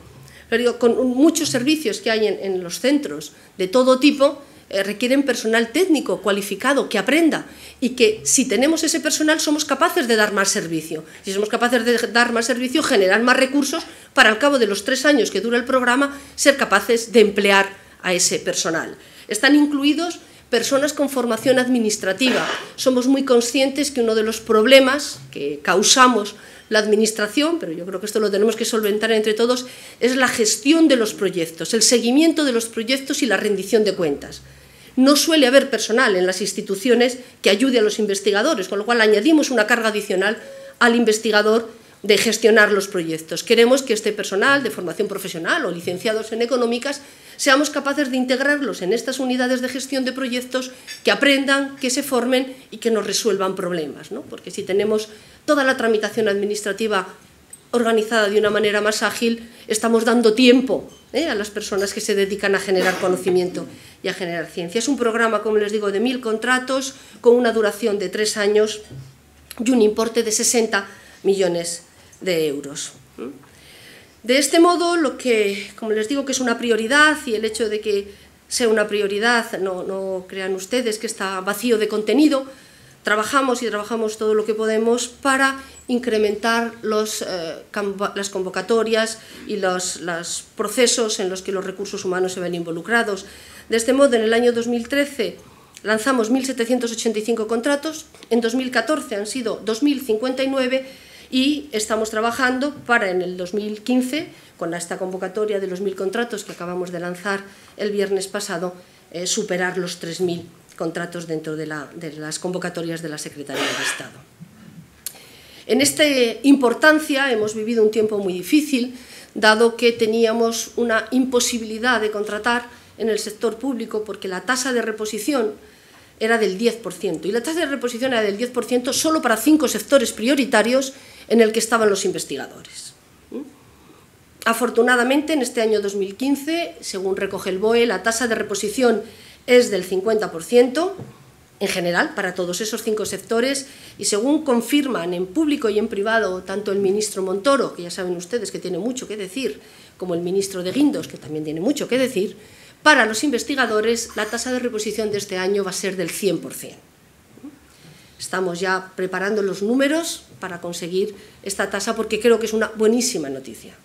Pero digo, con muchos servicios que hay en los centros de todo tipo, requieren personal técnico cualificado que aprenda, y que si tenemos ese personal somos capaces de dar más servicio. Si somos capaces de dar más servicio, generar más recursos para, al cabo de los 3 años que dura el programa, ser capaces de emplear a ese personal. Están incluidos personas con formación administrativa. Somos muy conscientes que uno de los problemas que causamos la administración, pero yo creo que esto lo tenemos que solventar entre todos, es la gestión de los proyectos, el seguimiento de los proyectos y la rendición de cuentas. No suele haber personal en las instituciones que ayude a los investigadores, con lo cual añadimos una carga adicional al investigador de gestionar los proyectos. Queremos que este personal de formación profesional o licenciados en económicas seamos capaces de integrarlos en estas unidades de gestión de proyectos, que aprendan, que se formen y que nos resuelvan problemas, ¿no? Porque si tenemos toda la tramitación administrativa organizada de una manera más ágil, estamos dando tiempo a las personas que se dedican a generar conocimiento y a generar ciencia. Es un programa, como les digo, de 1000 contratos, con una duración de 3 años y un importe de 60 millones de euros. De este modo, lo que, como les digo, que es una prioridad, y el hecho de que sea una prioridad, no crean ustedes que está vacío de contenido, trabajamos todo lo que podemos para incrementar las convocatorias y los procesos en los que los recursos humanos se ven involucrados. De este modo, en el año 2013 lanzamos 1.785 contratos, en 2014 han sido 2.059 y estamos trabajando para en el 2015, con esta convocatoria de los 1.000 contratos que acabamos de lanzar el viernes pasado, superar los 3.000 contratos dentro de las convocatorias de la Secretaría de Estado. En esta importancia hemos vivido un tiempo muy difícil, dado que teníamos una imposibilidad de contratar en el sector público porque la tasa de reposición era del 10%, y la tasa de reposición era del 10% solo para 5 sectores prioritarios en el que estaban los investigadores. Afortunadamente, en este año 2015, según recoge el BOE, la tasa de reposición es del 50%, en general, para todos esos 5 sectores, y según confirman en público y en privado tanto el ministro Montoro, que ya saben ustedes que tiene mucho que decir, como el ministro de Guindos, que también tiene mucho que decir, para los investigadores la tasa de reposición de este año va a ser del 100%. Estamos ya preparando los números para conseguir esta tasa porque creo que es una buenísima noticia.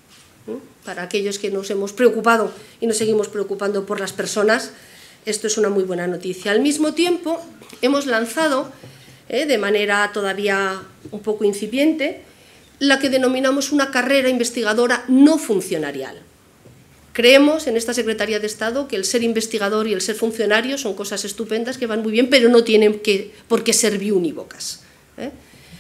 Para aquellos que nos hemos preocupado y nos seguimos preocupando por las personas, esto es una muy buena noticia. Al mismo tiempo, hemos lanzado, de manera todavía un poco incipiente, la que denominamos una carrera investigadora no funcionarial. Creemos en esta Secretaría de Estado que el ser investigador y el ser funcionario son cosas estupendas que van muy bien, pero no tienen por qué ser biunívocas.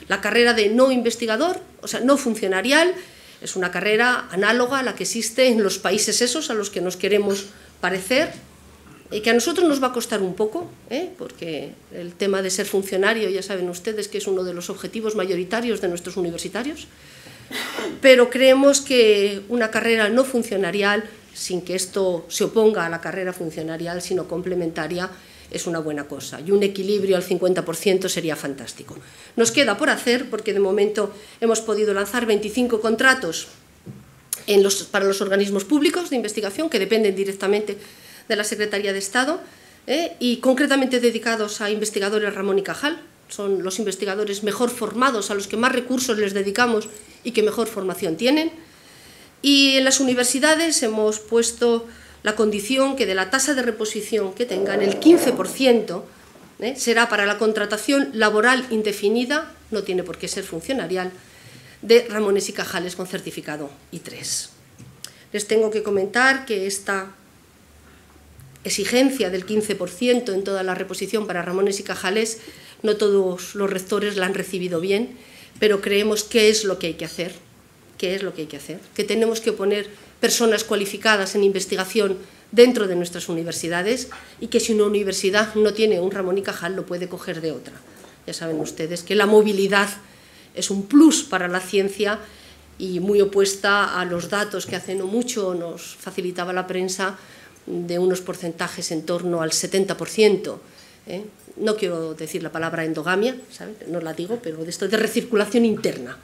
La carrera de no investigador, o sea, no funcionarial, es una carrera análoga a la que existe en los países esos a los que nos queremos parecer, y que a nosotros nos va a costar un poco, porque el tema de ser funcionario, ya saben ustedes que es uno de los objetivos mayoritarios de nuestros universitarios, pero creemos que una carrera no funcionarial, sin que esto se oponga a la carrera funcionarial, sino complementaria, es una buena cosa, y un equilibrio al 50% sería fantástico. Nos queda por hacer, porque de momento hemos podido lanzar 25 contratos para los organismos públicos de investigación, que dependen directamente de la Secretaría de Estado, y concretamente dedicados a investigadores Ramón y Cajal. Son los investigadores mejor formados, a los que más recursos les dedicamos y que mejor formación tienen. Y en las universidades hemos puesto la condición que de la tasa de reposición que tengan, el 15% será para la contratación laboral indefinida, no tiene por qué ser funcionarial, de Ramones y Cajales con certificado I3. Les tengo que comentar que esta exigencia del 15% en toda la reposición para Ramones y Cajales, no todos los rectores la han recibido bien, pero creemos que es lo que hay que hacer, que tenemos que poner personas cualificadas en investigación dentro de nuestras universidades y que si una universidad no tiene un Ramón y Cajal lo puede coger de otra. Ya saben ustedes que la movilidad es un plus para la ciencia y muy opuesta a los datos que hace no mucho nos facilitaba la prensa de unos porcentajes en torno al 70%. No quiero decir la palabra endogamia, ¿saben? No la digo, pero de esto de recirculación interna.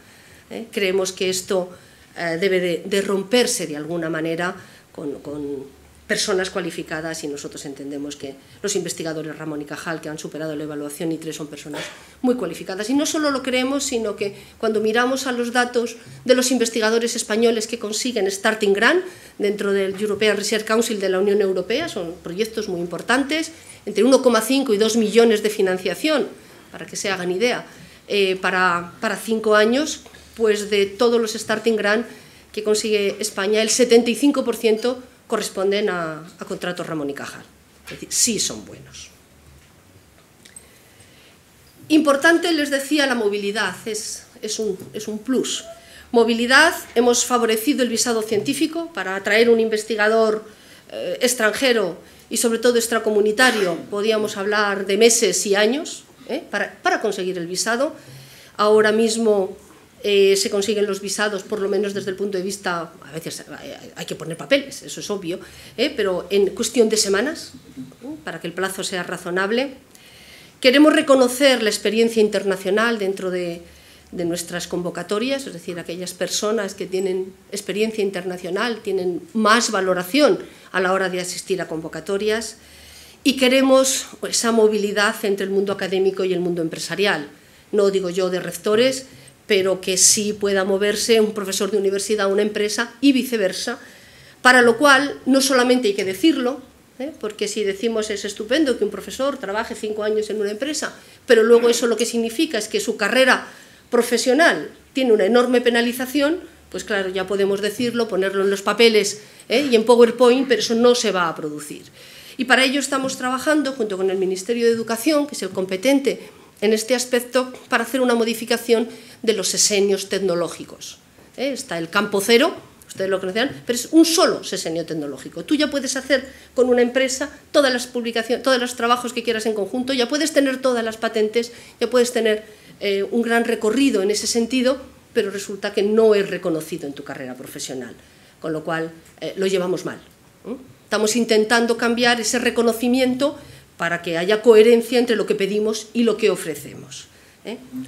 Creemos que esto debe de romperse de alguna manera con personas cualificadas y nosotros entendemos que los investigadores Ramón y Cajal que han superado la evaluación I3 son personas muy cualificadas. Y no solo lo creemos, sino que cuando miramos a los datos de los investigadores españoles que consiguen Starting Grant dentro del European Research Council de la Unión Europea, son proyectos muy importantes, entre 1,5 y 2 millones de financiación, para que se hagan idea, para 5 años, pues de todos los Starting Grant que consigue España, el 75% corresponden a contratos Ramón y Cajal. Es decir, sí son buenos. Importante, les decía, la movilidad, es un plus. Movilidad, hemos favorecido el visado científico para atraer un investigador extranjero y sobre todo extracomunitario, podíamos hablar de meses y años para conseguir el visado. Ahora mismo se consiguen los visados, por lo menos desde el punto de vista, a veces hay que poner papeles, eso es obvio, pero en cuestión de semanas, para que el plazo sea razonable. Queremos reconocer la experiencia internacional dentro de nuestras convocatorias, es decir, aquellas personas que tienen experiencia internacional tienen más valoración a la hora de asistir a convocatorias, y queremos esa movilidad entre el mundo académico y el mundo empresarial. No digo yo de rectores, pero que sí pueda moverse un profesor de universidad a una empresa y viceversa, para lo cual no solamente hay que decirlo, Porque si decimos es estupendo que un profesor trabaje 5 años en una empresa, pero luego eso lo que significa es que su carrera profesional tiene una enorme penalización, pues claro, ya podemos decirlo, ponerlo en los papeles y en PowerPoint, pero eso no se va a producir. Y para ello estamos trabajando junto con el Ministerio de Educación, que es el competente en este aspecto, para hacer una modificación de los sesenios tecnológicos. Está el campo cero, ustedes lo conocían, pero es un solo sesenio tecnológico. Tú ya puedes hacer con una empresa todas las publicaciones, todos los trabajos que quieras en conjunto, ya puedes tener todas las patentes, ya puedes tener un gran recorrido en ese sentido, pero resulta que no es reconocido en tu carrera profesional, con lo cual lo llevamos mal. Estamos intentando cambiar ese reconocimiento para que haya coherencia entre lo que pedimos y lo que ofrecemos.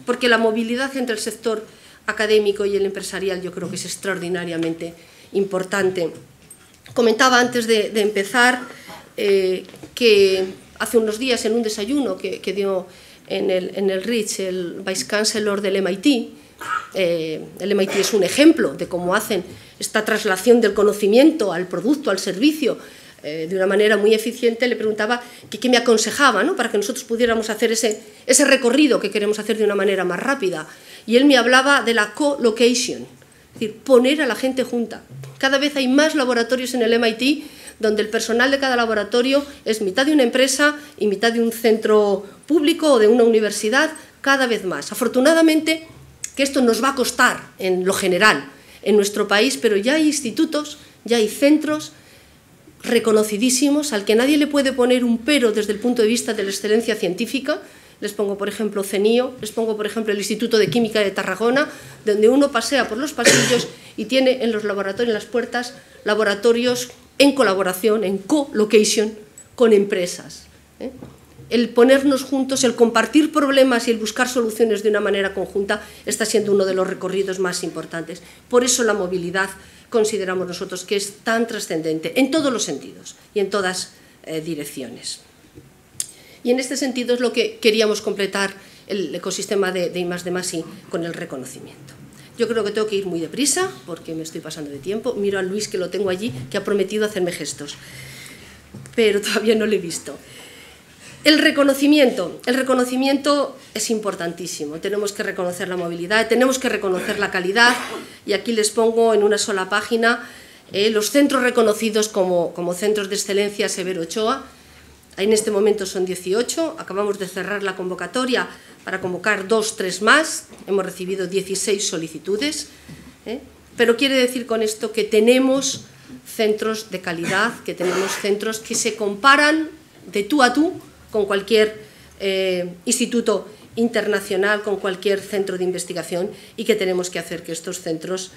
Porque la movilidad entre el sector académico y el empresarial yo creo que es extraordinariamente importante. Comentaba antes de empezar que hace unos días en un desayuno que dio en el RICH el Vice Chancellor del MIT, el MIT es un ejemplo de cómo hacen esta traslación del conocimiento al producto, al servicio, de una manera muy eficiente. Le preguntaba qué me aconsejaba, ¿no?, para que nosotros pudiéramos hacer ese recorrido que queremos hacer de una manera más rápida. Y él me hablaba de la co-location, es decir, poner a la gente junta. Cada vez hay más laboratorios en el MIT donde el personal de cada laboratorio es mitad de una empresa y mitad de un centro público o de una universidad, cada vez más. Afortunadamente, que esto nos va a costar en lo general en nuestro país, pero ya hay institutos, ya hay centros reconocidísimos al que nadie le puede poner un pero desde el punto de vista de la excelencia científica. Les pongo, por ejemplo, CENIO, les pongo, por ejemplo, el Instituto de Química de Tarragona, donde uno pasea por los pasillos y tiene en los laboratorios, en las puertas, laboratorios en colaboración, en co-location, con empresas. El ponernos juntos, el compartir problemas y el buscar soluciones de una manera conjunta está siendo uno de los recorridos más importantes. Por eso la movilidad consideramos nosotros que es tan trascendente en todos los sentidos y en todas direcciones. Y en este sentido es lo que queríamos completar el ecosistema de I+D+I con el reconocimiento. Yo creo que tengo que ir muy deprisa porque me estoy pasando de tiempo. Miro a Luis, que lo tengo allí, que ha prometido hacerme gestos, pero todavía no lo he visto. El reconocimiento es importantísimo. Tenemos que reconocer la movilidad, tenemos que reconocer la calidad, y aquí les pongo en una sola página los centros reconocidos como centros de excelencia Severo Ochoa. En este momento son 18, acabamos de cerrar la convocatoria para convocar 2, 3 más, hemos recibido 16 solicitudes, pero quiere decir con esto que tenemos centros de calidad, que tenemos centros que se comparan de tú a tú con cualquier instituto internacional, con cualquier centro de investigación, y que tenemos que hacer que estos centros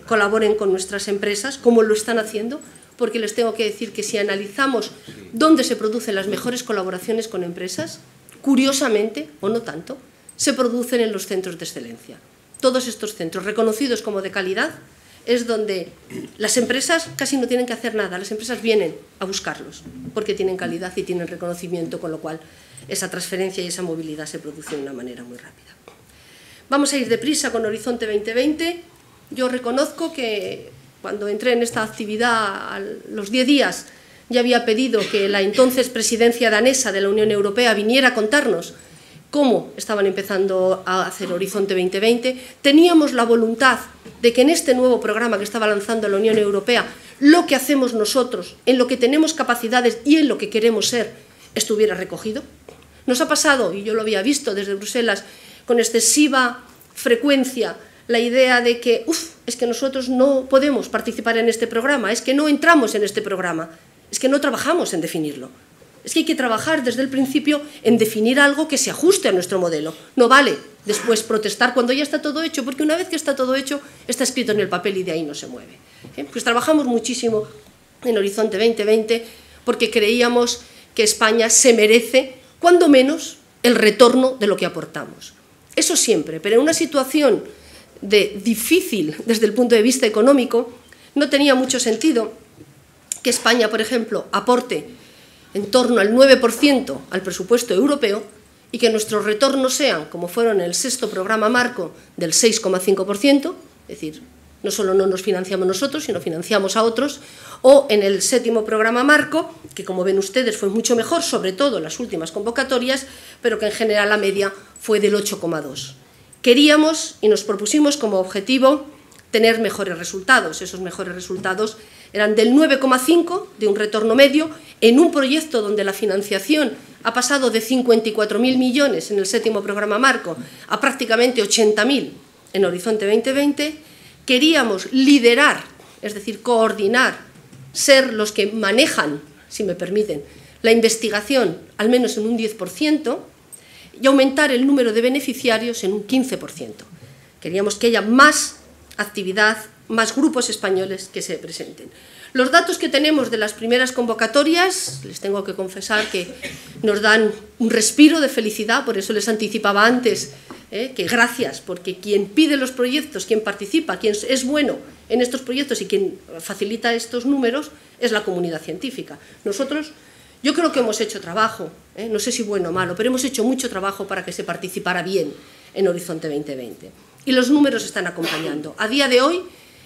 colaboren con nuestras empresas, como lo están haciendo, porque les tengo que decir que si analizamos dónde se producen las mejores colaboraciones con empresas, curiosamente, o no tanto, se producen en los centros de excelencia. Todos estos centros reconocidos como de calidad es donde las empresas casi no tienen que hacer nada, las empresas vienen a buscarlos porque tienen calidad y tienen reconocimiento, con lo cual esa transferencia y esa movilidad se produce de una manera muy rápida. Vamos a ir deprisa con Horizonte 2020. Yo reconozco que cuando entré en esta actividad a los 10 días ya había pedido que la entonces presidencia danesa de la Unión Europea viniera a contarnos cómo estaban empezando a hacer Horizonte 2020. Teníamos la voluntad de que en este nuevo programa que estaba lanzando la Unión Europea, lo que hacemos nosotros, en lo que tenemos capacidades y en lo que queremos ser, estuviera recogido. Nos ha pasado, y yo lo había visto desde Bruselas, con excesiva frecuencia, la idea de que, es que nosotros no podemos participar en este programa, es que no entramos en este programa, es que no trabajamos en definirlo. Es que hay que trabajar desde el principio en definir algo que se ajuste a nuestro modelo. No vale después protestar cuando ya está todo hecho, porque una vez que está todo hecho, está escrito en el papel y de ahí no se mueve. Pues trabajamos muchísimo en Horizonte 2020 porque creíamos que España se merece, cuando menos, el retorno de lo que aportamos. Eso siempre, pero en una situación difícil desde el punto de vista económico, no tenía mucho sentido que España, por ejemplo, aporte en torno al 9% al presupuesto europeo y que nuestros retornos sean, como fueron en el 6º programa marco, del 6,5%, es decir, no solo no nos financiamos nosotros, sino financiamos a otros, o en el 7º programa marco, que como ven ustedes fue mucho mejor, sobre todo en las últimas convocatorias, pero que en general la media fue del 8,2. Queríamos y nos propusimos como objetivo tener mejores resultados. Esos mejores resultados eran del 9,5 de un retorno medio en un proyecto donde la financiación ha pasado de 54.000 millones en el 7º programa marco a prácticamente 80.000 en Horizonte 2020. Queríamos liderar, es decir, coordinar, ser los que manejan, si me permiten, la investigación al menos en un 10% y aumentar el número de beneficiarios en un 15%. Queríamos que haya más actividad, más grupos españoles que se presenten. Los datos que tenemos de las primeras convocatorias, les tengo que confesar que nos dan un respiro de felicidad, por eso les anticipaba antes que gracias, porque quien pide los proyectos, quien participa, quien es bueno en estos proyectos y quien facilita estos números es la comunidad científica. Nosotros, yo creo que hemos hecho trabajo, no sé si bueno o malo, pero hemos hecho mucho trabajo para que se participara bien en Horizonte 2020. Y los números están acompañando. A día de hoy,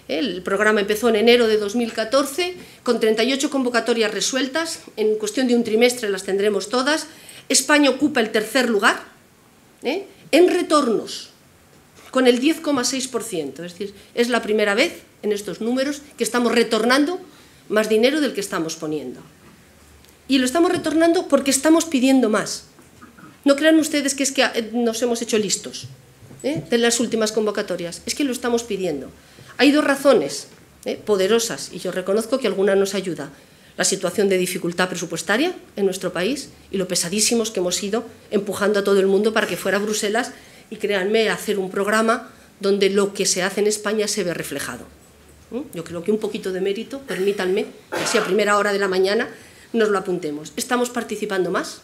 el programa empezó en enero de 2014, con 38 convocatorias resueltas, en cuestión de un trimestre las tendremos todas. España ocupa el 3er lugar, en retornos, con el 10,6%, es decir, es la primera vez en estos números que estamos retornando más dinero del que estamos poniendo. Y lo estamos retornando porque estamos pidiendo más. No crean ustedes que es que nos hemos hecho listos de las últimas convocatorias, es que lo estamos pidiendo. Hay dos razones poderosas, y yo reconozco que alguna nos ayuda. La situación de dificultad presupuestaria en nuestro país y lo pesadísimos que hemos ido empujando a todo el mundo para que fuera a Bruselas y, créanme, hacer un programa donde lo que se hace en España se ve reflejado. Yo creo que un poquito de mérito, permítanme, que si a primera hora de la mañana nos lo apuntemos. Estamos participando más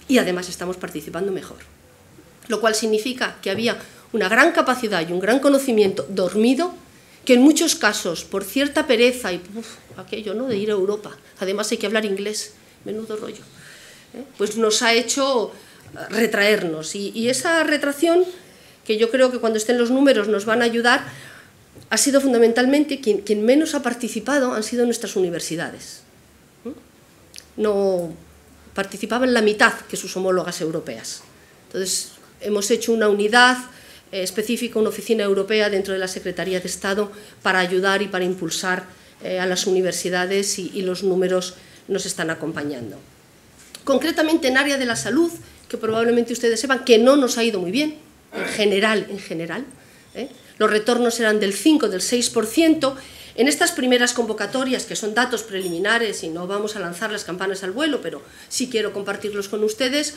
y además estamos participando mejor. Lo cual significa que había una gran capacidad y un gran conocimiento dormido que en muchos casos, por cierta pereza y aquello, ¿no?, de ir a Europa, además hay que hablar inglés, menudo rollo, pues nos ha hecho retraernos. Y esa retracción, que yo creo que cuando estén los números nos van a ayudar, ha sido fundamentalmente quien menos ha participado han sido nuestras universidades. No participaban la mitad que sus homólogas europeas. Entonces, hemos hecho una unidad específica, una oficina europea dentro de la Secretaría de Estado para ayudar y para impulsar a las universidades y los números nos están acompañando. Concretamente en área de la salud, que probablemente ustedes sepan que no nos ha ido muy bien, en general, los retornos eran del 5, del 6%. En estas primeras convocatorias, que son datos preliminares y no vamos a lanzar las campanas al vuelo, pero sí quiero compartirlos con ustedes,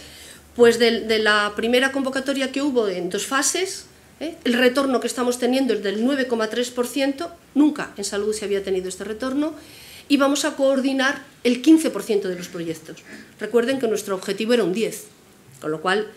pues de la primera convocatoria que hubo en 2 fases, el retorno que estamos teniendo es del 9,3%, nunca en salud se había tenido este retorno, y vamos a coordinar el 15% de los proyectos. Recuerden que nuestro objetivo era un 10%, con lo cual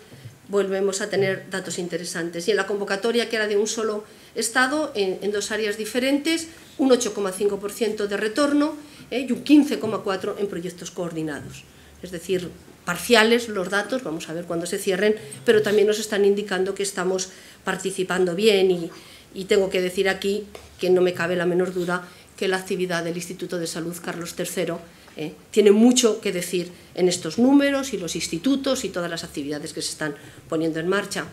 volvemos a tener datos interesantes. Y en la convocatoria, que era de un solo estado, en 2 áreas diferentes, un 8,5% de retorno y un 15,4% en proyectos coordinados. Es decir, parciales los datos, vamos a ver cuándo se cierren, pero también nos están indicando que estamos participando bien y tengo que decir aquí que no me cabe la menor duda que la actividad del Instituto de Salud Carlos III tiene mucho que decir en estos números y los institutos y todas las actividades que se están poniendo en marcha.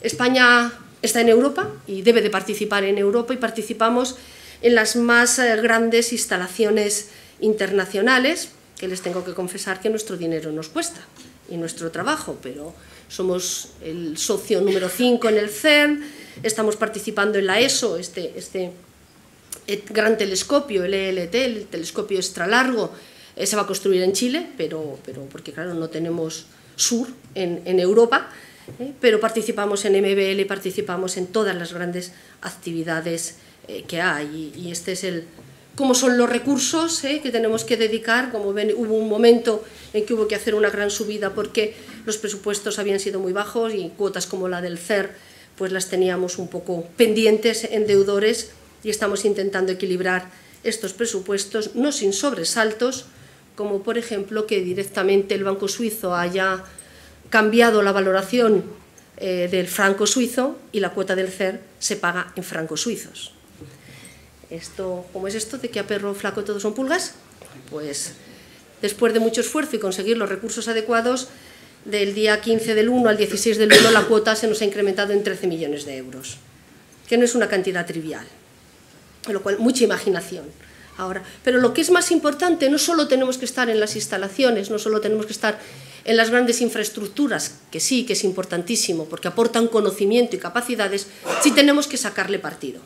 España está en Europa y debe de participar en Europa y participamos en las más grandes instalaciones internacionales, que les tengo que confesar que nuestro dinero nos cuesta y nuestro trabajo, pero somos el socio número 5 en el CERN, estamos participando en la ESO, este gran telescopio, el ELT, el telescopio extralargo, se va a construir en Chile, pero porque claro no tenemos sur en Europa, pero participamos en MBL y participamos en todas las grandes actividades que hay y este es cómo son los recursos que tenemos que dedicar. Como ven, hubo un momento en que hubo que hacer una gran subida porque los presupuestos habían sido muy bajos y cuotas como la del CER pues las teníamos un poco pendientes en deudores y estamos intentando equilibrar estos presupuestos, no sin sobresaltos, como por ejemplo que directamente el Banco Suizo haya cambiado la valoración del franco suizo y la cuota del CER se paga en francos suizos. Esto, ¿cómo es esto de que a perro flaco todos son pulgas? Pues después de mucho esfuerzo y conseguir los recursos adecuados, del día 15 del 1 al 16 del 1 la cuota se nos ha incrementado en 13 millones de euros, que no es una cantidad trivial, con lo cual mucha imaginación. Ahora, pero lo que es más importante, no solo tenemos que estar en las instalaciones, no solo tenemos que estar en las grandes infraestructuras, que sí, que es importantísimo, porque aportan conocimiento y capacidades, sí tenemos que sacarle partido.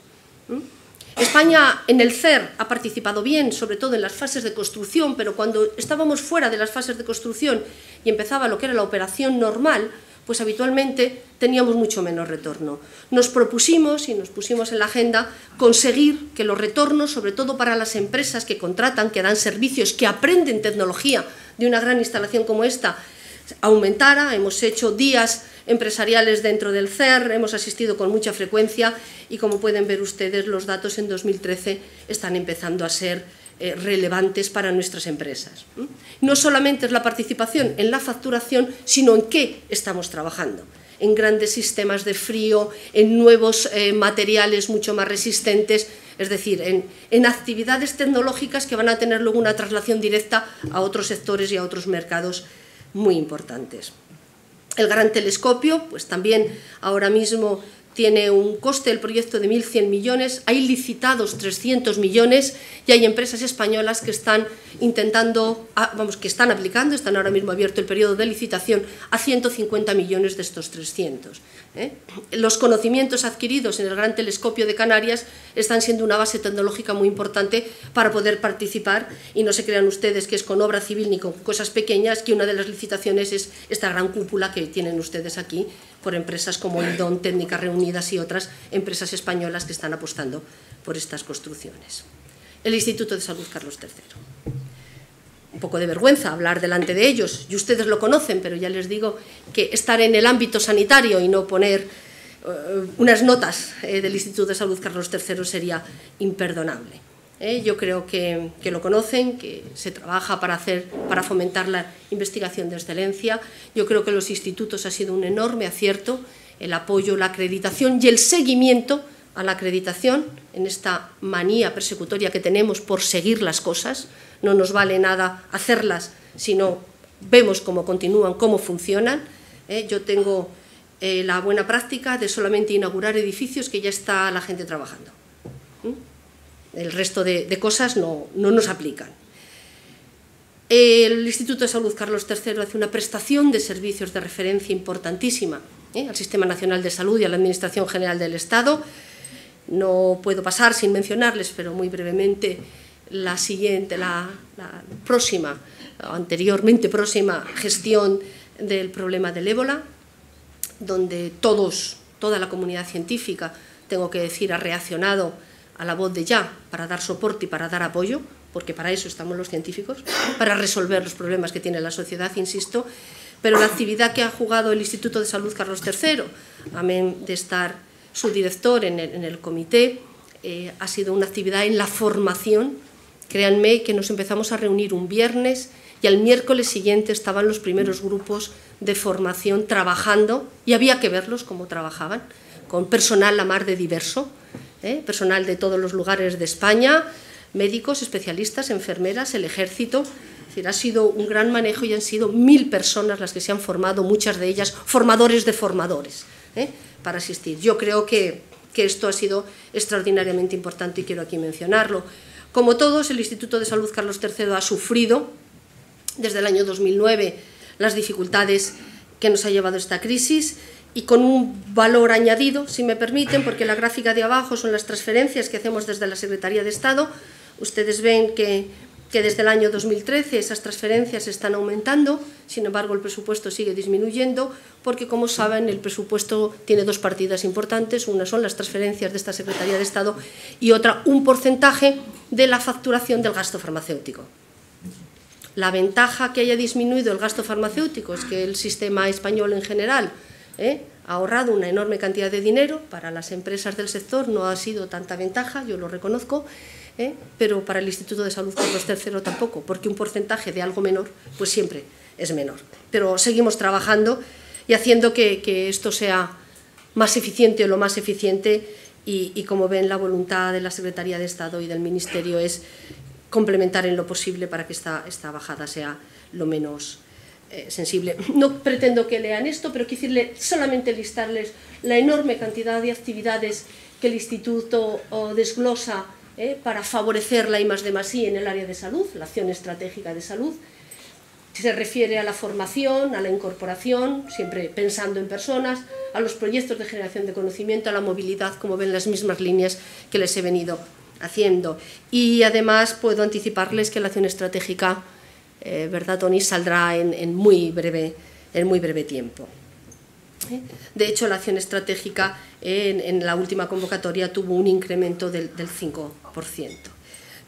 España en el CER ha participado bien, sobre todo en las fases de construcción, pero cuando estábamos fuera de las fases de construcción y empezaba lo que era la operación normal, pues habitualmente teníamos mucho menos retorno. Nos propusimos y nos pusimos en la agenda conseguir que los retornos, sobre todo para las empresas que contratan, que dan servicios, que aprenden tecnología de una gran instalación como esta, aumentara. Hemos hecho días empresariales dentro del CER, hemos asistido con mucha frecuencia y, como pueden ver ustedes, los datos en 2013 están empezando a ser relevantes para nuestras empresas. No solamente es la participación en la facturación, sino en qué estamos trabajando. En grandes sistemas de frío, en nuevos materiales mucho más resistentes, es decir, en actividades tecnológicas que van a tener luego una traslación directa a otros sectores y a otros mercados muy importantes. El gran telescopio, pues también ahora mismo tiene un coste del proyecto de 1.100 millones, hay licitados 300 millones y hay empresas españolas que están intentando, que están aplicando, están ahora mismo abierto el periodo de licitación a 150 millones de estos 300. Los conocimientos adquiridos en el Gran Telescopio de Canarias están siendo una base tecnológica muy importante para poder participar, y no se crean ustedes que es con obra civil ni con cosas pequeñas, que una de las licitaciones es esta gran cúpula que tienen ustedes aquí, por empresas como IDON, Técnicas Reunidas y otras empresas españolas que están apostando por estas construcciones. El Instituto de Salud Carlos III. Un poco de vergüenza hablar delante de ellos, y ustedes lo conocen, pero ya les digo que estar en el ámbito sanitario y no poner unas notas del Instituto de Salud Carlos III sería imperdonable. Yo creo que lo conocen, que se trabaja para fomentar la investigación de excelencia. Yo creo que los institutos ha sido un enorme acierto el apoyo, la acreditación y el seguimiento a la acreditación en esta manía persecutoria que tenemos por seguir las cosas. No nos vale nada hacerlas, sino vemos cómo continúan, cómo funcionan. Yo tengo la buena práctica de solamente inaugurar edificios que ya está la gente trabajando. El resto de cosas no nos aplican. El Instituto de Salud Carlos III hace una prestación de servicios de referencia importantísima al Sistema Nacional de Salud y a la Administración General del Estado. No puedo pasar sin mencionarles, pero muy brevemente, la anteriormente próxima gestión del problema del ébola, donde toda la comunidad científica, tengo que decir, ha reaccionado a la voz de ya para dar soporte y para dar apoyo, porque para eso estamos los científicos, para resolver los problemas que tiene la sociedad, insisto, pero la actividad que ha jugado el Instituto de Salud Carlos III, amén de estar su director en el comité, ha sido una actividad en la formación. Créanme que nos empezamos a reunir un viernes y al miércoles siguiente estaban los primeros grupos de formación trabajando, y había que verlos cómo trabajaban, con personal la mar de diverso, personal de todos los lugares de España, médicos, especialistas, enfermeras, el ejército. Es decir, ha sido un gran manejo y han sido 1000 personas las que se han formado, muchas de ellas formadores de formadores, para asistir. Yo creo que esto ha sido extraordinariamente importante y quiero aquí mencionarlo. Como todos, el Instituto de Salud Carlos III ha sufrido desde el año 2009 las dificultades que nos ha llevado esta crisis, y con un valor añadido, si me permiten, porque la gráfica de abajo son las transferencias que hacemos desde la Secretaría de Estado. Ustedes ven que desde el año 2013 esas transferencias están aumentando, sin embargo el presupuesto sigue disminuyendo, porque, como saben, el presupuesto tiene dos partidas importantes. Una son las transferencias de esta Secretaría de Estado y otra un porcentaje de la facturación del gasto farmacéutico. La ventaja que haya disminuido el gasto farmacéutico es que el sistema español en general ha ahorrado una enorme cantidad de dinero. Para las empresas del sector no ha sido tanta ventaja, yo lo reconozco, pero para el Instituto de Salud Carlos III tampoco, porque un porcentaje de algo menor pues siempre es menor. Pero seguimos trabajando y haciendo que esto sea más eficiente o lo más eficiente y como ven, la voluntad de la Secretaría de Estado y del Ministerio es complementar en lo posible para que esta bajada sea lo menos sensible. No pretendo que lean esto, pero quiero solamente listarles la enorme cantidad de actividades que el Instituto desglosa para favorecer la I+D+I en el área de salud, la acción estratégica de salud. Se refiere a la formación, a la incorporación, siempre pensando en personas, a los proyectos de generación de conocimiento, a la movilidad, como ven, las mismas líneas que les he venido haciendo. Y además puedo anticiparles que la acción estratégica, ¿verdad, Tony?, saldrá en muy breve tiempo. De hecho, la acción estratégica en la última convocatoria tuvo un incremento del 5%.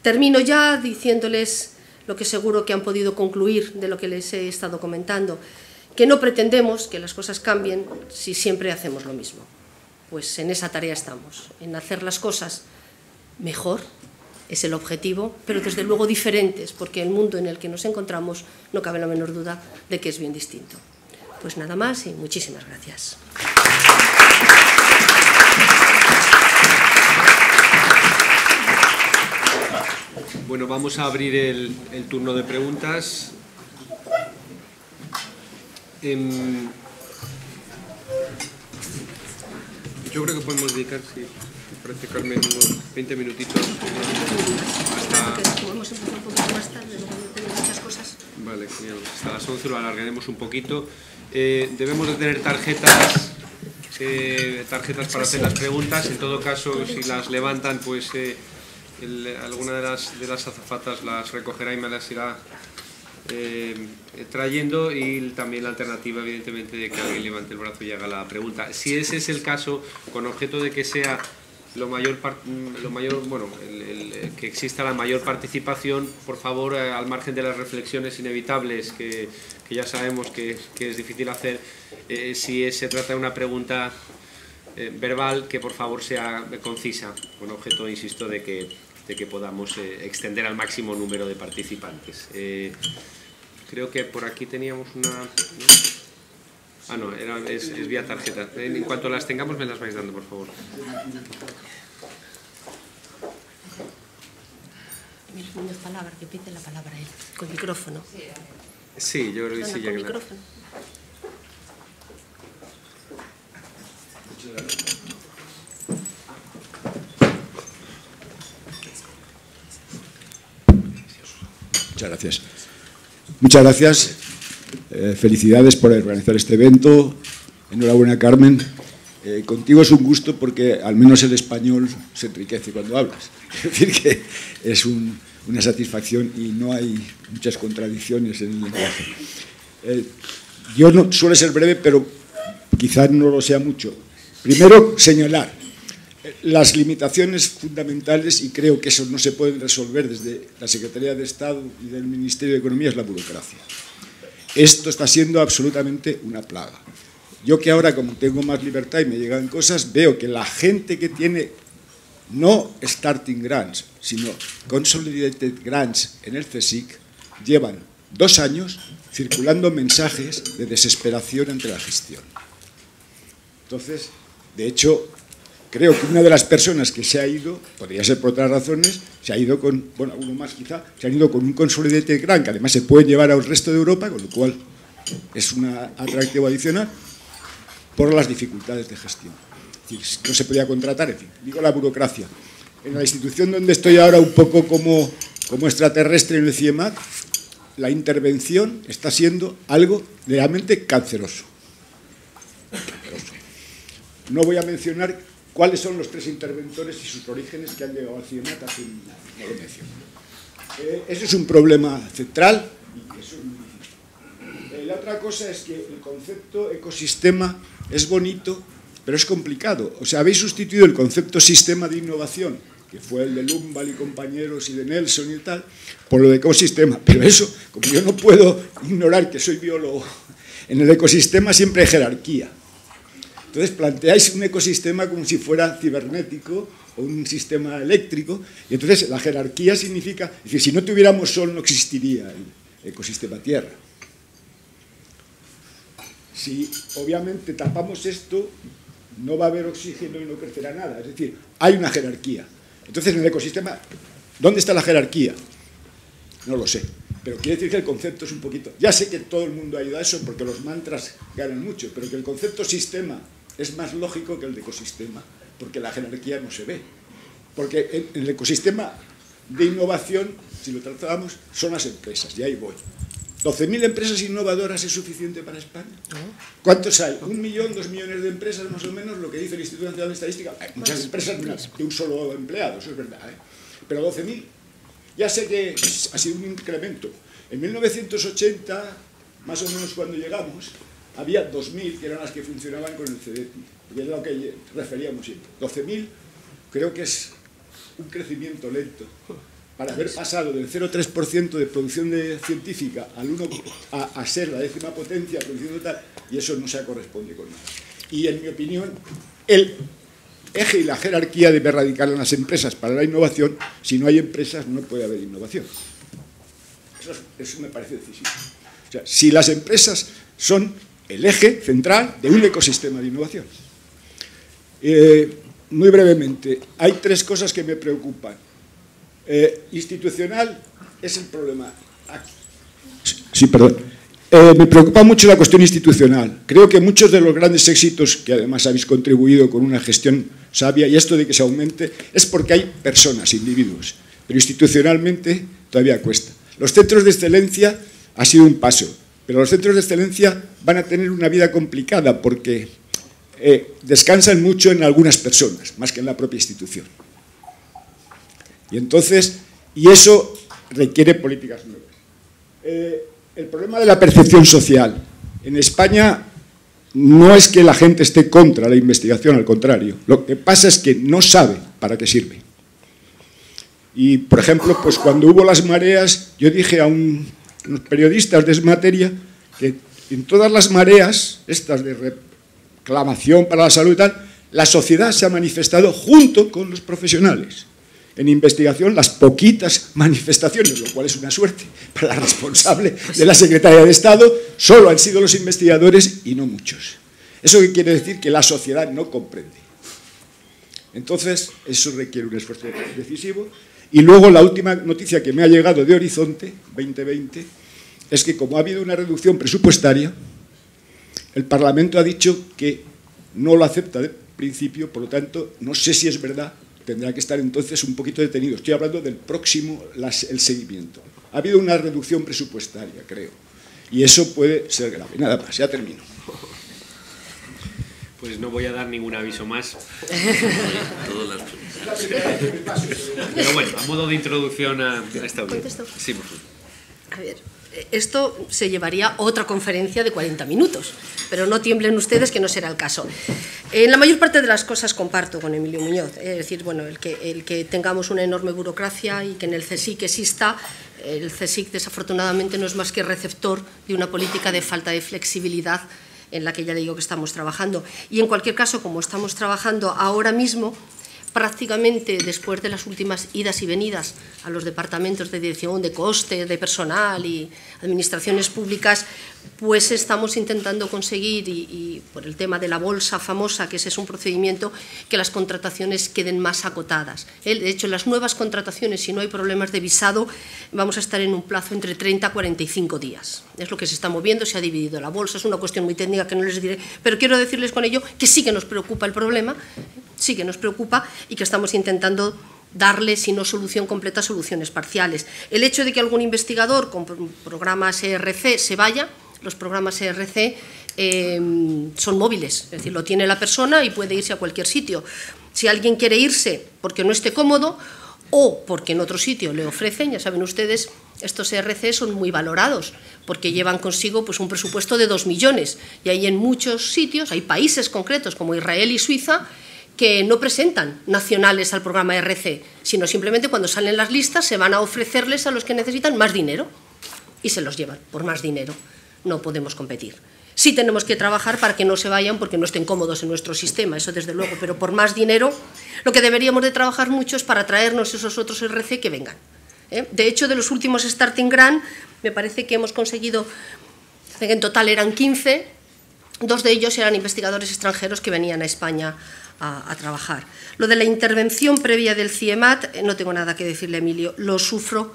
Termino ya diciéndoles lo que seguro que han podido concluir de lo que les he estado comentando, que no pretendemos que las cosas cambien si siempre hacemos lo mismo. Pues en esa tarea estamos, en hacer las cosas mejor, es el objetivo, pero desde luego diferentes, porque el mundo en el que nos encontramos no cabe la menor duda de que es bien distinto. Pues nada más y muchísimas gracias. Bueno, vamos a abrir el turno de preguntas. Yo creo que podemos dedicar, si parece, Carmen, unos 20 minutitos hasta... Como hemos empezado un poquito más tarde, luego no tenemos muchas cosas. Vale, genial. Hasta las 11 lo alargaremos un poquito. Debemos de tener tarjetas para hacer las preguntas. En todo caso, si las levantan, pues alguna de las azafatas las recogerá y me las irá trayendo, y también la alternativa, evidentemente, de que alguien levante el brazo y haga la pregunta. Si ese es el caso, con objeto de que sea que exista la mayor participación, por favor, al margen de las reflexiones inevitables que ya sabemos que es difícil hacer, si se trata de una pregunta verbal, que por favor sea concisa, con objeto, insisto, de que podamos extender al máximo número de participantes. Creo que por aquí teníamos una... Ah, no, es vía tarjeta. En cuanto las tengamos, me las vais dando, por favor. Una palabra, que pide la palabra él, con micrófono. Sí, yo creo que sí. Con micrófono. Muchas gracias. Muchas gracias. Felicidades por organizar este evento. Enhorabuena, Carmen. Contigo es un gusto porque al menos el español se enriquece cuando hablas. Es decir, que es una satisfacción y no hay muchas contradicciones en el lenguaje. Yo no suelo ser breve, pero quizás no lo sea mucho. Primero, señalar las limitaciones fundamentales, y creo que eso no se puede resolver desde la Secretaría de Estado y del Ministerio de Economía, es la burocracia. Esto está siendo absolutamente una plaga. Yo, que ahora, como tengo más libertad y me llegan cosas, veo que la gente que tiene no starting grants, sino consolidated grants en el CSIC, llevan 2 años circulando mensajes de desesperación ante la gestión. Entonces, de hecho, creo que una de las personas que se ha ido, podría ser por otras razones, se ha ido con, bueno, uno más quizá, se han ido con un consolidated grant, que además se puede llevar al resto de Europa, con lo cual es un atractivo adicional, por las dificultades de gestión. No se podía contratar, en fin, digo la burocracia. En la institución donde estoy ahora, un poco como extraterrestre en el CIEMAT, la intervención está siendo algo realmente canceroso. No voy a mencionar cuáles son los 3 interventores y sus orígenes que han llegado al CIEMAT, así no lo menciono. Ese es un problema central. La otra cosa es que el concepto ecosistema es bonito, pero es complicado. O sea, habéis sustituido el concepto sistema de innovación, que fue el de Lumbal y compañeros y de Nelson y tal, por lo de ecosistema. Pero eso, como yo no puedo ignorar que soy biólogo, en el ecosistema siempre hay jerarquía. Entonces planteáis un ecosistema como si fuera cibernético o un sistema eléctrico, y entonces la jerarquía significa, es decir, si no tuviéramos sol no existiría el ecosistema Tierra. Si obviamente tapamos esto, no va a haber oxígeno y no crecerá nada. Es decir, hay una jerarquía. Entonces, en el ecosistema, ¿dónde está la jerarquía? No lo sé. Pero quiere decir que el concepto es un poquito... Ya sé que todo el mundo ha ido a eso porque los mantras ganan mucho, pero que el concepto sistema es más lógico que el de ecosistema, porque la jerarquía no se ve. Porque en el ecosistema de innovación, si lo tratamos, son las empresas, y ahí voy. 12.000 empresas innovadoras es suficiente para España. ¿Cuántos hay? 1 millón, 2 millones de empresas, más o menos, lo que dice el Instituto Nacional de Estadística. Hay muchas empresas de un solo empleado, eso es verdad, ¿eh? Pero 12.000, ya sé que ha sido un incremento. En 1980, más o menos cuando llegamos, había 2.000 que eran las que funcionaban con el CDTI, que es lo que referíamos siempre. 12.000 creo que es un crecimiento lento. Para haber pasado del 0,3% de producción científica al 1 a ser la 10ª potencia produciendo tal, y eso no se corresponde con nada. Y en mi opinión, el eje y la jerarquía debe radicar en las empresas para la innovación. Si no hay empresas, no puede haber innovación. Eso me parece decisivo. O sea, si las empresas son el eje central de un ecosistema de innovación. Muy brevemente, hay 3 cosas que me preocupan. Institucional es el problema. Sí, perdón. Me preocupa mucho la cuestión institucional. Creo que muchos de los grandes éxitos, que además habéis contribuido con una gestión sabia, y esto de que se aumente, es porque hay personas, individuos. Pero institucionalmente todavía cuesta. Los centros de excelencia ha sido un paso, pero los centros de excelencia van a tener una vida complicada porque descansan mucho en algunas personas, más que en la propia institución. Y entonces, y eso requiere políticas nuevas. El problema de la percepción social. En España no es que la gente esté contra la investigación, al contrario. Lo que pasa es que no sabe para qué sirve. Y, por ejemplo, pues cuando hubo las mareas, yo dije a unos periodistas de esa materia que en todas las mareas, estas de reclamación para la salud y tal, la sociedad se ha manifestado junto con los profesionales. En investigación, las poquitas manifestaciones, lo cual es una suerte para la responsable de la Secretaría de Estado, solo han sido los investigadores y no muchos. ¿Eso qué quiere decir? Que la sociedad no comprende. Entonces, eso requiere un esfuerzo decisivo. Y luego, la última noticia que me ha llegado de Horizonte 2020 es que, como ha habido una reducción presupuestaria, el Parlamento ha dicho que no lo acepta de principio, por lo tanto, no sé si es verdad. Tendrá que estar entonces un poquito detenido. Estoy hablando del próximo, el seguimiento. Ha habido una reducción presupuestaria, creo. Y eso puede ser grave. Nada más, ya termino. Pues no voy a dar ningún aviso más. Pero bueno, a modo de introducción a esta audiencia. Sí, por favor. A ver, esto se llevaría otra conferencia de 40 minutos, pero no tiemblen ustedes que no será el caso. En la mayor parte de las cosas comparto con Emilio Muñoz, es decir, bueno, el que tengamos una enorme burocracia y que en el CSIC exista. El CSIC desafortunadamente no es más que receptor de una política de falta de flexibilidad en la que ya le digo que estamos trabajando. Y en cualquier caso, como estamos trabajando ahora mismo, prácticamente después de las últimas idas y venidas a los departamentos de dirección, de coste, de personal y administraciones públicas, pues estamos intentando conseguir, y por el tema de la bolsa famosa, que ese es un procedimiento, que las contrataciones queden más acotadas. De hecho, las nuevas contrataciones, si no hay problemas de visado, vamos a estar en un plazo entre 30 a 45 días. Es lo que se está moviendo, se ha dividido la bolsa, es una cuestión muy técnica que no les diré, pero quiero decirles con ello que sí que nos preocupa el problema, sí que nos preocupa y que estamos intentando darle, si no solución completa, soluciones parciales. El hecho de que algún investigador con programas ERC se vaya, los programas ERC son móviles, es decir, lo tiene la persona y puede irse a cualquier sitio. Si alguien quiere irse porque no esté cómodo o porque en otro sitio le ofrecen, ya saben ustedes, estos ERC son muy valorados porque llevan consigo pues, un presupuesto de 2 millones y hay en muchos sitios, hay países concretos como Israel y Suiza que no presentan nacionales al programa ERC, sino simplemente cuando salen las listas se van a ofrecerles a los que necesitan más dinero y se los llevan por más dinero. No podemos competir. Sí tenemos que trabajar para que no se vayan porque no estén cómodos en nuestro sistema, eso desde luego, pero por más dinero lo que deberíamos de trabajar mucho es para traernos esos otros ERC que vengan. De hecho, de los últimos Starting Grant, me parece que hemos conseguido, en total eran 15, 2 de ellos eran investigadores extranjeros que venían a España a trabajar. Lo de la intervención previa del CIEMAT, no tengo nada que decirle a Emilio, lo sufro,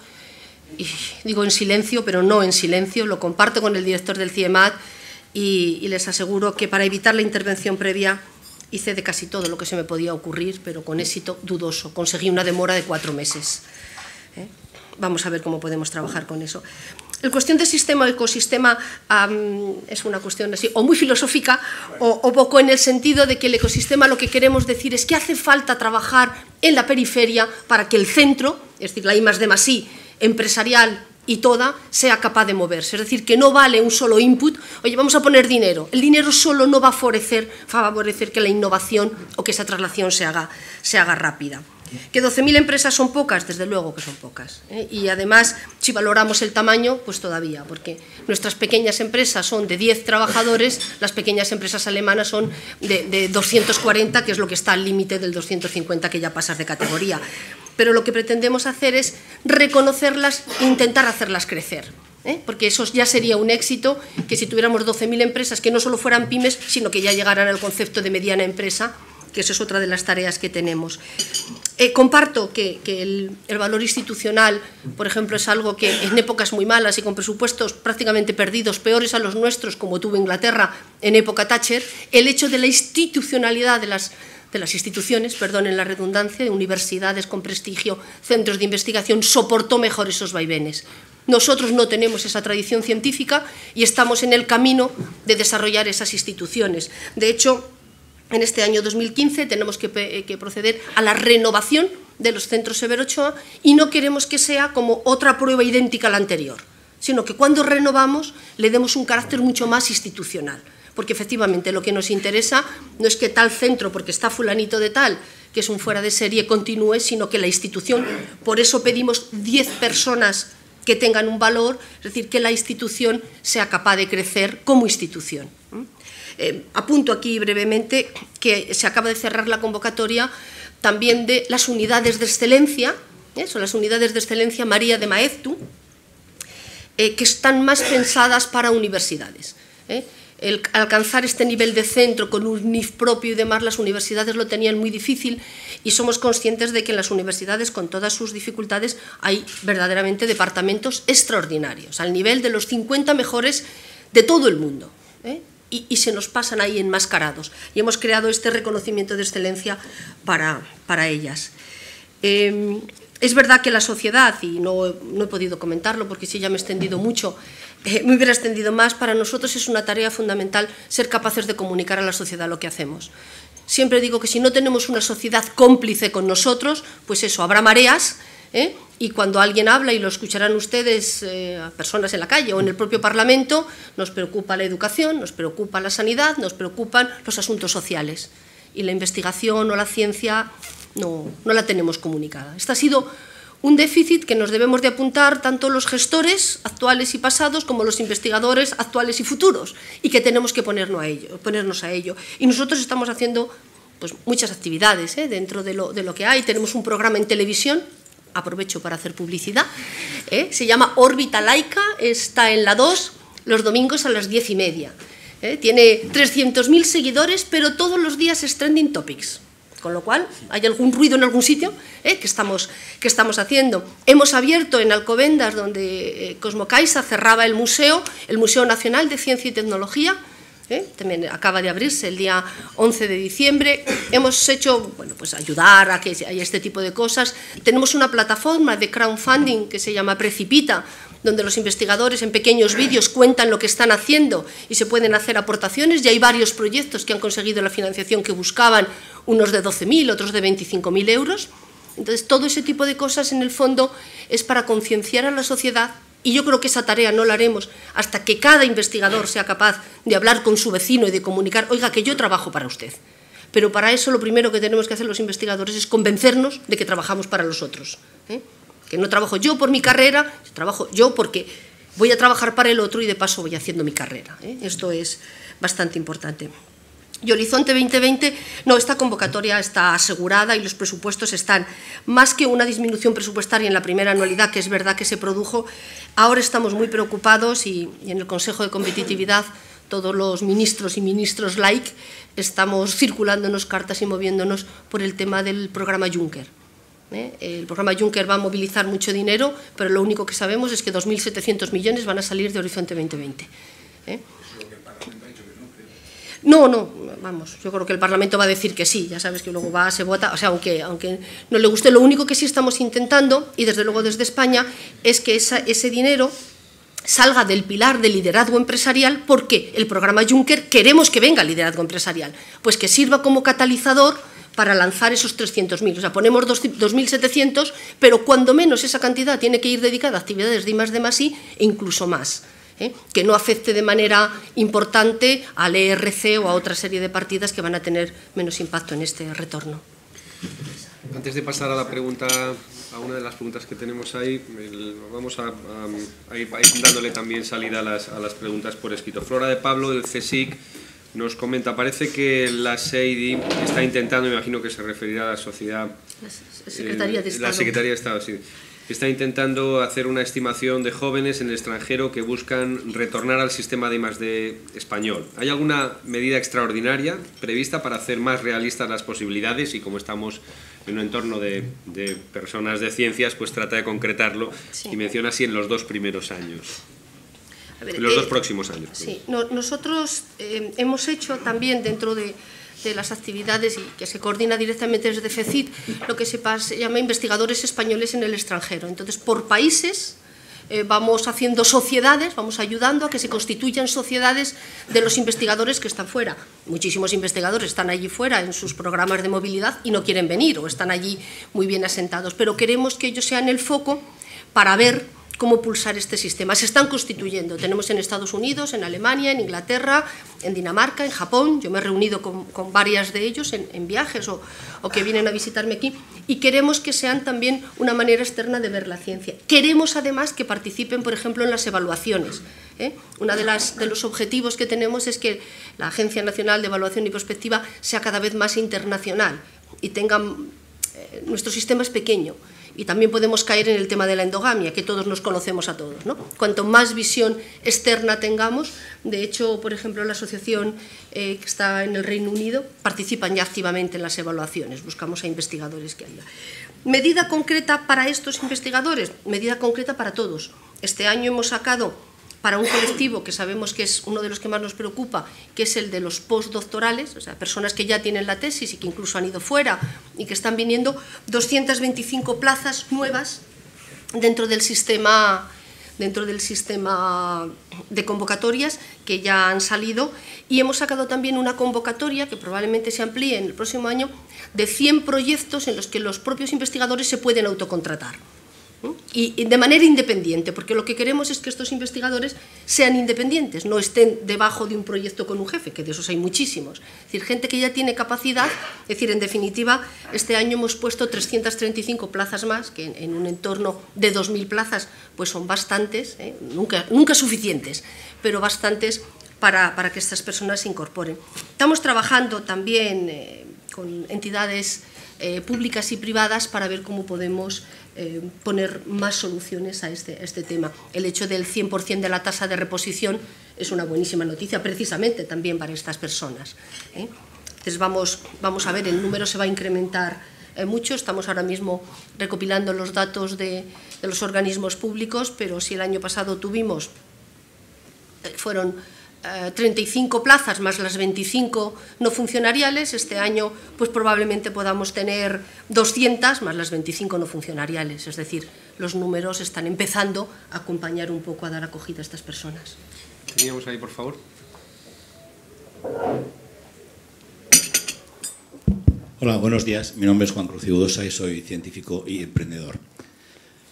y digo en silencio, pero no en silencio, lo comparto con el director del CIEMAT y les aseguro que para evitar la intervención previa hice de casi todo lo que se me podía ocurrir, pero con éxito dudoso. Conseguí una demora de 4 meses. Vamos a ver cómo podemos trabajar con eso. La cuestión de sistema o ecosistema es una cuestión así, o muy filosófica o poco en el sentido de que el ecosistema lo que queremos decir es que hace falta trabajar en la periferia para que el centro, es decir, la I+D+I empresarial y toda, sea capaz de moverse. Es decir, que no vale un solo input, oye, vamos a poner dinero. El dinero solo no va a favorecer que la innovación o que esa traslación se haga rápida. ¿Que 12.000 empresas son pocas? Desde luego que son pocas. Y además, si valoramos el tamaño, pues todavía, porque nuestras pequeñas empresas son de 10 trabajadores, las pequeñas empresas alemanas son de 240, que es lo que está al límite del 250, que ya pasas de categoría. Pero lo que pretendemos hacer es reconocerlas e intentar hacerlas crecer. Porque eso ya sería un éxito, que si tuviéramos 12.000 empresas que no solo fueran pymes, sino que ya llegaran al concepto de mediana empresa, que eso es otra de las tareas que tenemos. Comparto que el valor institucional, por ejemplo, es algo que en épocas muy malas y con presupuestos prácticamente perdidos, peores a los nuestros, como tuvo Inglaterra en época Thatcher, el hecho de la institucionalidad de las instituciones, perdonen la redundancia, de universidades con prestigio, centros de investigación, soportó mejor esos vaivenes. Nosotros no tenemos esa tradición científica y estamos en el camino de desarrollar esas instituciones. De hecho, en este año 2015 tenemos que proceder a la renovación de los centros Severo Ochoa y no queremos que sea como otra prueba idéntica a la anterior, sino que cuando renovamos le demos un carácter mucho más institucional. Porque efectivamente lo que nos interesa no es que tal centro, porque está fulanito de tal, que es un fuera de serie, continúe, sino que la institución, por eso pedimos 10 personas que tengan un valor, es decir, que la institución sea capaz de crecer como institución. Apunto aquí brevemente que se acaba de cerrar la convocatoria también de las unidades de excelencia, son las unidades de excelencia María de Maeztu, que están más pensadas para universidades. El alcanzar este nivel de centro con un NIF propio y demás, las universidades lo tenían muy difícil y somos conscientes de que en las universidades, con todas sus dificultades, hay verdaderamente departamentos extraordinarios, al nivel de los 50 mejores de todo el mundo. Y se nos pasan ahí enmascarados. Y hemos creado este reconocimiento de excelencia para ellas. Es verdad que la sociedad, y no he podido comentarlo porque sí ya me he extendido mucho, me hubiera extendido más, para nosotros es una tarea fundamental ser capaces de comunicar a la sociedad lo que hacemos. Siempre digo que si no tenemos una sociedad cómplice con nosotros, pues eso, habrá mareas, y cuando alguien habla, y lo escucharán ustedes, a personas en la calle o en el propio Parlamento, nos preocupa la educación, nos preocupa la sanidad, nos preocupan los asuntos sociales. Y la investigación o la ciencia no la tenemos comunicada. Este ha sido un déficit que nos debemos de apuntar tanto los gestores actuales y pasados como los investigadores actuales y futuros, y que tenemos que ponernos a ello. Y nosotros estamos haciendo pues, muchas actividades dentro de lo que hay. Tenemos un programa en televisión, aprovecho para hacer publicidad, se llama Órbita Laica, está en la 2 los domingos a las 10:30. Tiene 300.000 seguidores, pero todos los días es trending topics. Con lo cual, hay algún ruido en algún sitio que estamos haciendo. Hemos abierto en Alcobendas, donde Cosmo Caixa cerraba el Museo Nacional de Ciencia y Tecnología, también acaba de abrirse el día 11 de diciembre. Hemos hecho, pues ayudar a que haya este tipo de cosas. Tenemos una plataforma de crowdfunding que se llama Precipita, donde los investigadores en pequeños vídeos cuentan lo que están haciendo y se pueden hacer aportaciones. Ya hay varios proyectos que han conseguido la financiación que buscaban, unos de 12.000, otros de 25.000 euros. Entonces, todo ese tipo de cosas, en el fondo, es para concienciar a la sociedad, y yo creo que esa tarea no la haremos hasta que cada investigador sea capaz de hablar con su vecino y de comunicar, oiga, que yo trabajo para usted. Pero para eso lo primero que tenemos que hacer los investigadores es convencernos de que trabajamos para los otros. Que no trabajo yo por mi carrera, trabajo yo porque voy a trabajar para el otro y de paso voy haciendo mi carrera. Esto es bastante importante. Y Horizonte 2020, no, esta convocatoria está asegurada y los presupuestos están, más que una disminución presupuestaria en la primera anualidad, que es verdad que se produjo, ahora estamos muy preocupados y en el Consejo de Competitividad todos los ministros y ministros like estamos circulándonos cartas y moviéndonos por el tema del programa Juncker. El programa Juncker va a movilizar mucho dinero, pero lo único que sabemos es que 2.700 millones van a salir de Horizonte 2020. No, vamos, yo creo que el Parlamento va a decir que sí, ya sabes que luego se vota, o sea, aunque no le guste, lo único que sí estamos intentando, y desde luego desde España, es que ese dinero salga del pilar de liderazgo empresarial, porque el programa Juncker queremos que venga el liderazgo empresarial, pues que sirva como catalizador para lanzar esos 300.000. O sea, ponemos 2.700, pero cuando menos esa cantidad tiene que ir dedicada a actividades de I+D+I e incluso más. Que no afecte de manera importante al ERC o a otra serie de partidas que van a tener menos impacto en este retorno. Antes de pasar a la pregunta, a una de las preguntas que tenemos ahí, vamos a ir dándole también salida a las preguntas por escrito. Flora de Pablo, del CSIC, nos comenta, parece que la SEIDI está intentando, me imagino que se referirá a la sociedad... La Secretaría de Estado. La Secretaría de Estado, sí. Está intentando hacer una estimación de jóvenes en el extranjero que buscan retornar al sistema de I+D español. ¿Hay alguna medida extraordinaria prevista para hacer más realistas las posibilidades? Y como estamos en un entorno de personas de ciencias, pues trata de concretarlo, sí. Y menciona así en los 2 primeros años. En los 2 próximos años. Sí, nosotros hemos hecho también dentro de las actividades y que se coordina directamente desde FECIT, lo que se llama investigadores españoles en el extranjero. Entonces, por países vamos haciendo sociedades, vamos ayudando a que se constituyan sociedades de los investigadores que están fuera. Muchísimos investigadores están allí fuera en sus programas de movilidad y no quieren venir o están allí muy bien asentados, pero queremos que ellos sean el foco para ver cómo pulsar este sistema. Se están constituyendo. Tenemos en Estados Unidos, en Alemania, en Inglaterra, en Dinamarca, en Japón. Yo me he reunido con varias de ellos en viajes o que vienen a visitarme aquí y queremos que sean también una manera externa de ver la ciencia. Queremos además que participen, por ejemplo, en las evaluaciones. Uno de los objetivos que tenemos es que la Agencia Nacional de Evaluación y Prospectiva sea cada vez más internacional y nuestro sistema es pequeño. Y también podemos caer en el tema de la endogamia, que todos nos conocemos a todos, ¿no? Cuanto más visión externa tengamos, de hecho, por ejemplo, la asociación que está en el Reino Unido participan ya activamente en las evaluaciones, buscamos a investigadores que haya. Medida concreta para estos investigadores, medida concreta para todos. Este año hemos sacado para un colectivo que sabemos que es uno de los que más nos preocupa, que es el de los postdoctorales, o sea, personas que ya tienen la tesis y que incluso han ido fuera y que están viniendo, 225 plazas nuevas dentro del sistema de convocatorias que ya han salido, y hemos sacado también una convocatoria que probablemente se amplíe en el próximo año de 100 proyectos en los que los propios investigadores se pueden autocontratar. Y de manera independiente, porque lo que queremos es que estos investigadores sean independientes, no estén debajo de un proyecto con un jefe, que de esos hay muchísimos. Es decir, gente que ya tiene capacidad, es decir, en definitiva, este año hemos puesto 335 plazas más, que en un entorno de 2.000 plazas, pues son bastantes, nunca suficientes, pero bastantes para que estas personas se incorporen. Estamos trabajando también con entidades públicas y privadas para ver cómo podemos poner más soluciones a este tema. El hecho del 100% de la tasa de reposición es una buenísima noticia, precisamente también para estas personas. Entonces vamos a ver, el número se va a incrementar mucho. Estamos ahora mismo recopilando los datos de los organismos públicos, pero si el año pasado fueron 35 plazas más las 25 no funcionariales, este año pues probablemente podamos tener 200 más las 25 no funcionariales, es decir, los números están empezando a acompañar un poco a dar acogida a estas personas. Teníamos ahí, por favor. Hola, buenos días. Mi nombre es Juan Cruz Udosa y soy científico y emprendedor.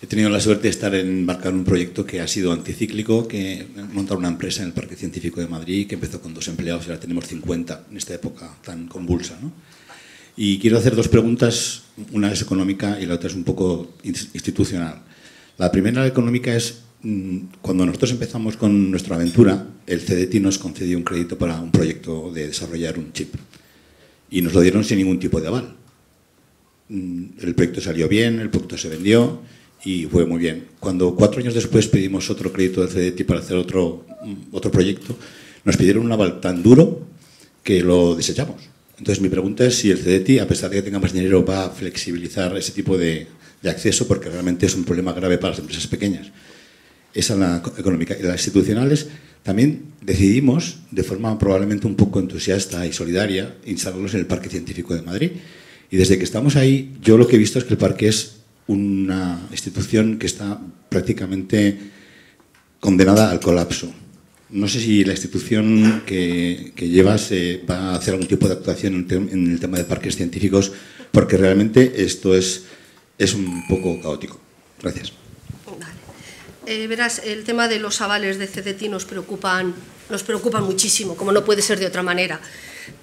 He tenido la suerte de estar embarcado en un proyecto que ha sido anticíclico, que he montado una empresa en el Parque Científico de Madrid, que empezó con 2 empleados y ahora tenemos 50 en esta época tan convulsa, ¿no? Y quiero hacer 2 preguntas, una es económica y la otra es un poco institucional. La primera, la económica, es cuando nosotros empezamos con nuestra aventura, el CDTI nos concedió un crédito para un proyecto de desarrollar un chip y nos lo dieron sin ningún tipo de aval. El proyecto salió bien, el producto se vendió y fue muy bien. Cuando 4 años después pedimos otro crédito del CDTI para hacer otro proyecto, nos pidieron un aval tan duro que lo desechamos. Entonces, mi pregunta es si el CDTI, a pesar de que tenga más dinero, va a flexibilizar ese tipo de acceso, porque realmente es un problema grave para las empresas pequeñas. Esa es la económica. Y las institucionales, también decidimos, de forma probablemente un poco entusiasta y solidaria, instalarlos en el Parque Científico de Madrid. Y desde que estamos ahí, yo lo que he visto es que el parque es una institución que está prácticamente condenada al colapso. No sé si la institución que llevas va a hacer algún tipo de actuación en el tema de parques científicos, porque realmente esto es un poco caótico. Gracias. Vale. Verás, el tema de los avales de CDTI nos preocupan muchísimo, como no puede ser de otra manera.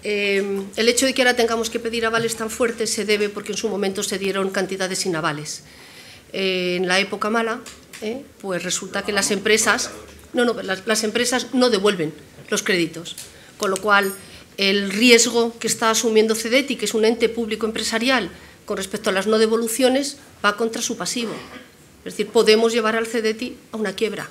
El hecho de que ahora tengamos que pedir avales tan fuertes se debe porque en su momento se dieron cantidades sin avales. En la época mala, pues resulta que las empresas no devuelven los créditos, con lo cual el riesgo que está asumiendo CDTI, que es un ente público empresarial, con respecto a las no devoluciones, va contra su pasivo. Es decir, podemos llevar al CDTI a una quiebra.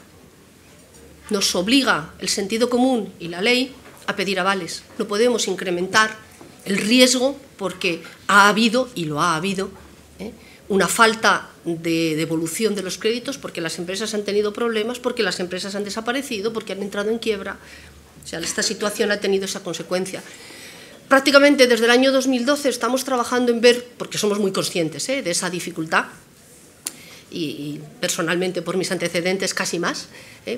Nos obliga el sentido común y la ley a pedir avales. No podemos incrementar el riesgo porque ha habido, y lo ha habido, una falta de devolución de los créditos porque las empresas han tenido problemas, porque las empresas han desaparecido, porque han entrado en quiebra. O sea, esta situación ha tenido esa consecuencia. Prácticamente desde el año 2012 estamos trabajando en ver, porque somos muy conscientes de esa dificultad, y personalmente por mis antecedentes casi más,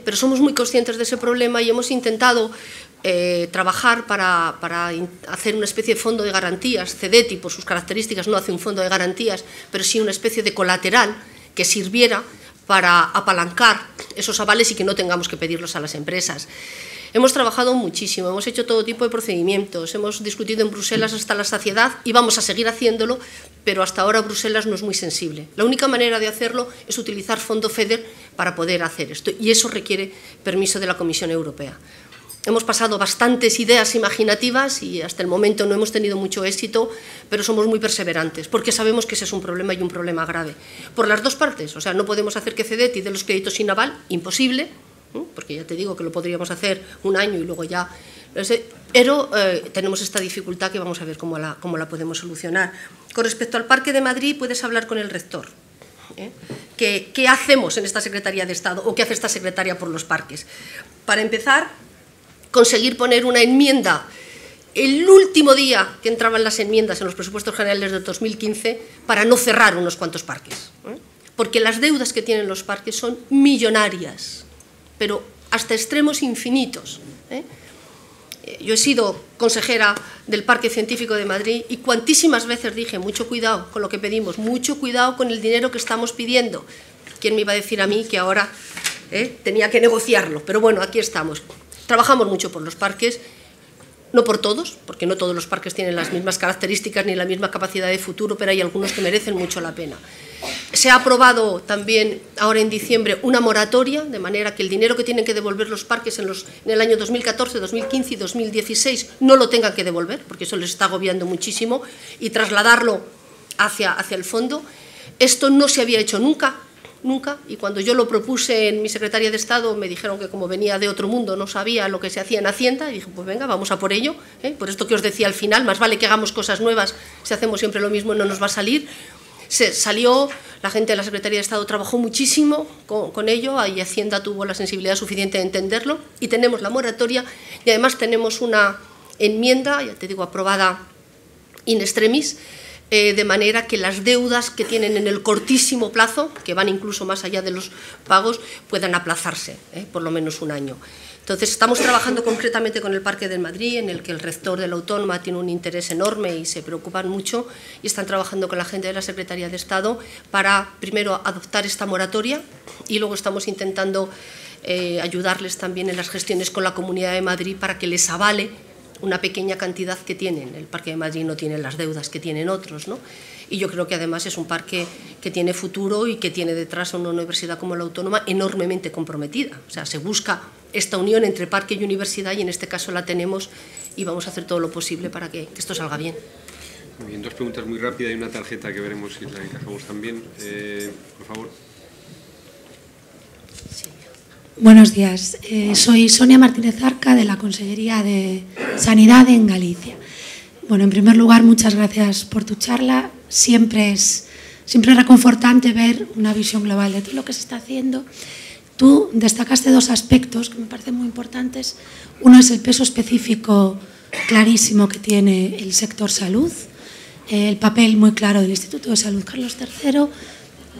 pero somos muy conscientes de ese problema y hemos intentado trabajar para hacer una especie de fondo de garantías. CDTI, por sus características, no hace un fondo de garantías, pero sí una especie de colateral que sirviera para apalancar esos avales y que no tengamos que pedirlos a las empresas. Hemos trabajado muchísimo, hemos hecho todo tipo de procedimientos, hemos discutido en Bruselas hasta la saciedad y vamos a seguir haciéndolo, pero hasta ahora Bruselas no es muy sensible. La única manera de hacerlo es utilizar fondo FEDER para poder hacer esto, y eso requiere permiso de la Comisión Europea. Hemos pasado bastantes ideas imaginativas y hasta el momento no hemos tenido mucho éxito, pero somos muy perseverantes, porque sabemos que ese es un problema y un problema grave. Por las dos partes, o sea, no podemos hacer que CDTI dé los créditos sin aval, imposible, porque ya te digo que lo podríamos hacer un año y luego ya, pero tenemos esta dificultad que vamos a ver cómo la podemos solucionar. Con respecto al Parque de Madrid, puedes hablar con el rector. ¿Qué hacemos en esta Secretaría de Estado o qué hace esta Secretaría por los parques? Para empezar, conseguir poner una enmienda el último día que entraban las enmiendas en los presupuestos generales de 2015 para no cerrar unos cuantos parques, porque las deudas que tienen los parques son millonarias, pero hasta extremos infinitos. Yo he sido consejera del Parque Científico de Madrid y cuantísimas veces dije, mucho cuidado con lo que pedimos, mucho cuidado con el dinero que estamos pidiendo. ¿Quién me iba a decir a mí que ahora tenía que negociarlo? Pero bueno, aquí estamos. Trabajamos mucho por los parques, no por todos, porque no todos los parques tienen las mismas características ni la misma capacidad de futuro, pero hay algunos que merecen mucho la pena. Se ha aprobado también ahora en diciembre una moratoria, de manera que el dinero que tienen que devolver los parques en el año 2014, 2015 y 2016 no lo tengan que devolver, porque eso les está agobiando muchísimo, y trasladarlo hacia el fondo. Esto no se había hecho nunca, y cuando yo lo propuse en mi Secretaría de Estado me dijeron que como venía de otro mundo no sabía lo que se hacía en Hacienda, y dije, pues venga, vamos a por ello, por esto que os decía al final, más vale que hagamos cosas nuevas, si hacemos siempre lo mismo no nos va a salir. Se salió, la gente de la Secretaría de Estado trabajó muchísimo con ello, y Hacienda tuvo la sensibilidad suficiente de entenderlo, y tenemos la moratoria, y además tenemos una enmienda, ya te digo, aprobada in extremis, de manera que las deudas que tienen en el cortísimo plazo, que van incluso más allá de los pagos, puedan aplazarse por lo menos un año. Entonces, estamos trabajando concretamente con el Parque de Madrid, en el que el rector de la Autónoma tiene un interés enorme y se preocupan mucho, y están trabajando con la gente de la Secretaría de Estado para, primero, adoptar esta moratoria, y luego estamos intentando ayudarles también en las gestiones con la Comunidad de Madrid para que les avale una pequeña cantidad que tienen. El Parque de Madrid no tiene las deudas que tienen otros, ¿no? Y yo creo que además es un parque que tiene futuro y que tiene detrás a una universidad como la Autónoma enormemente comprometida. O sea, se busca esta unión entre parque y universidad, y en este caso la tenemos, y vamos a hacer todo lo posible para que esto salga bien. Muy bien, dos preguntas muy rápidas y una tarjeta que veremos si la encajamos también. Por favor. Sí. Buenos días. Soy Sonia Martínez Arca, de la Consellería de Sanidad en Galicia. Bueno, en primer lugar, muchas gracias por tu charla. Siempre es reconfortante ver una visión global de todo lo que se está haciendo. Tú destacaste dos aspectos que me parecen muy importantes. Uno es el peso específico clarísimo que tiene el sector salud, el papel muy claro del Instituto de Salud Carlos III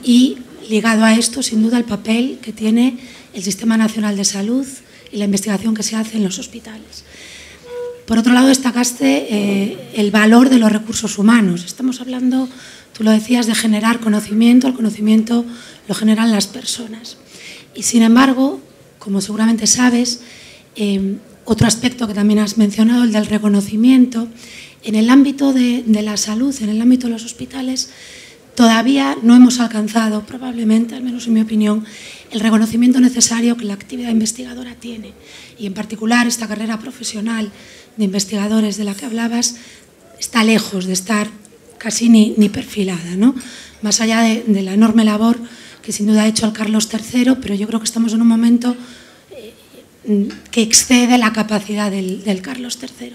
y, ligado a esto, sin duda, el papel que tiene el Sistema Nacional de Salud y la investigación que se hace en los hospitales. Por otro lado, destacaste el valor de los recursos humanos. Estamos hablando, tú lo decías, de generar conocimiento. El conocimiento lo generan las personas. Y, sin embargo, como seguramente sabes, otro aspecto que también has mencionado, el del reconocimiento, en el ámbito de la salud, en el ámbito de los hospitales, todavía no hemos alcanzado, probablemente, al menos en mi opinión, el reconocimiento necesario que la actividad investigadora tiene. Y, en particular, esta carrera profesional de investigadores de la que hablabas está lejos de estar casi ni perfilada, ¿no? Más allá de la enorme labor que sin duda ha hecho el Carlos III, pero yo creo que estamos en un momento que excede la capacidad del Carlos III.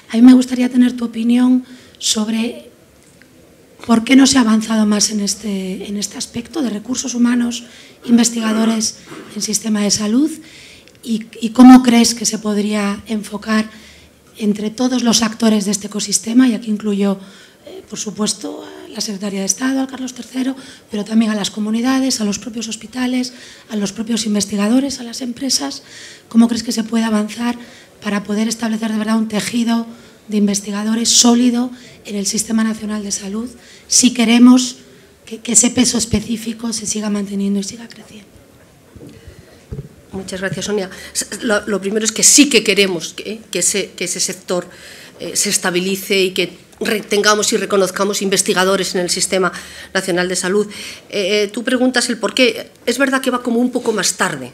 A mí me gustaría tener tu opinión sobre por qué no se ha avanzado más en este aspecto de recursos humanos, investigadores en sistema de salud y cómo crees que se podría enfocar entre todos los actores de este ecosistema, y aquí incluyo, por supuesto, a la Secretaría de Estado, al Carlos III, pero también a las comunidades, a los propios hospitales, a los propios investigadores, a las empresas. ¿Cómo crees que se puede avanzar para poder establecer de verdad un tejido de investigadores sólido en el Sistema Nacional de Salud si queremos que ese peso específico se siga manteniendo y siga creciendo? Muchas gracias, Sonia. Lo primero es que sí que queremos que ese sector se estabilice y que tengamos y reconozcamos investigadores en el Sistema Nacional de Salud. Tú preguntas el por qué. Es verdad que va como un poco más tarde,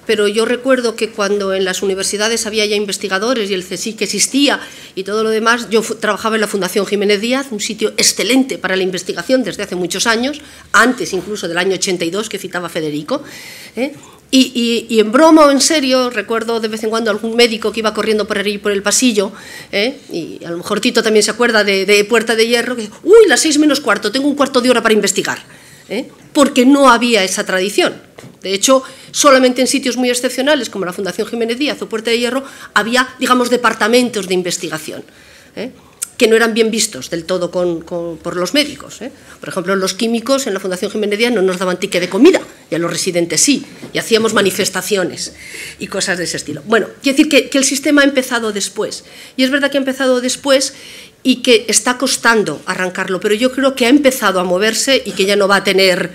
pero yo recuerdo que cuando en las universidades había ya investigadores y el CSIC existía y todo lo demás, yo trabajaba en la Fundación Jiménez Díaz, un sitio excelente para la investigación desde hace muchos años, antes incluso del año 82 que citaba Federico, Y en broma o en serio, recuerdo de vez en cuando algún médico que iba corriendo por ahí por el pasillo, y a lo mejor Tito también se acuerda de Puerta de Hierro, que ¡uy, las 6 menos cuarto, tengo un cuarto de hora para investigar! Porque no había esa tradición. De hecho, solamente en sitios muy excepcionales, como la Fundación Jiménez Díaz o Puerta de Hierro, había, digamos, departamentos de investigación, que no eran bien vistos del todo por los médicos. Por ejemplo, los químicos en la Fundación Jiménez Díaz no nos daban ticket de comida, y a los residentes sí, y hacíamos manifestaciones y cosas de ese estilo. Bueno, quiero decir que el sistema ha empezado después, y es verdad que ha empezado después y que está costando arrancarlo, pero yo creo que ha empezado a moverse y que ya no va a tener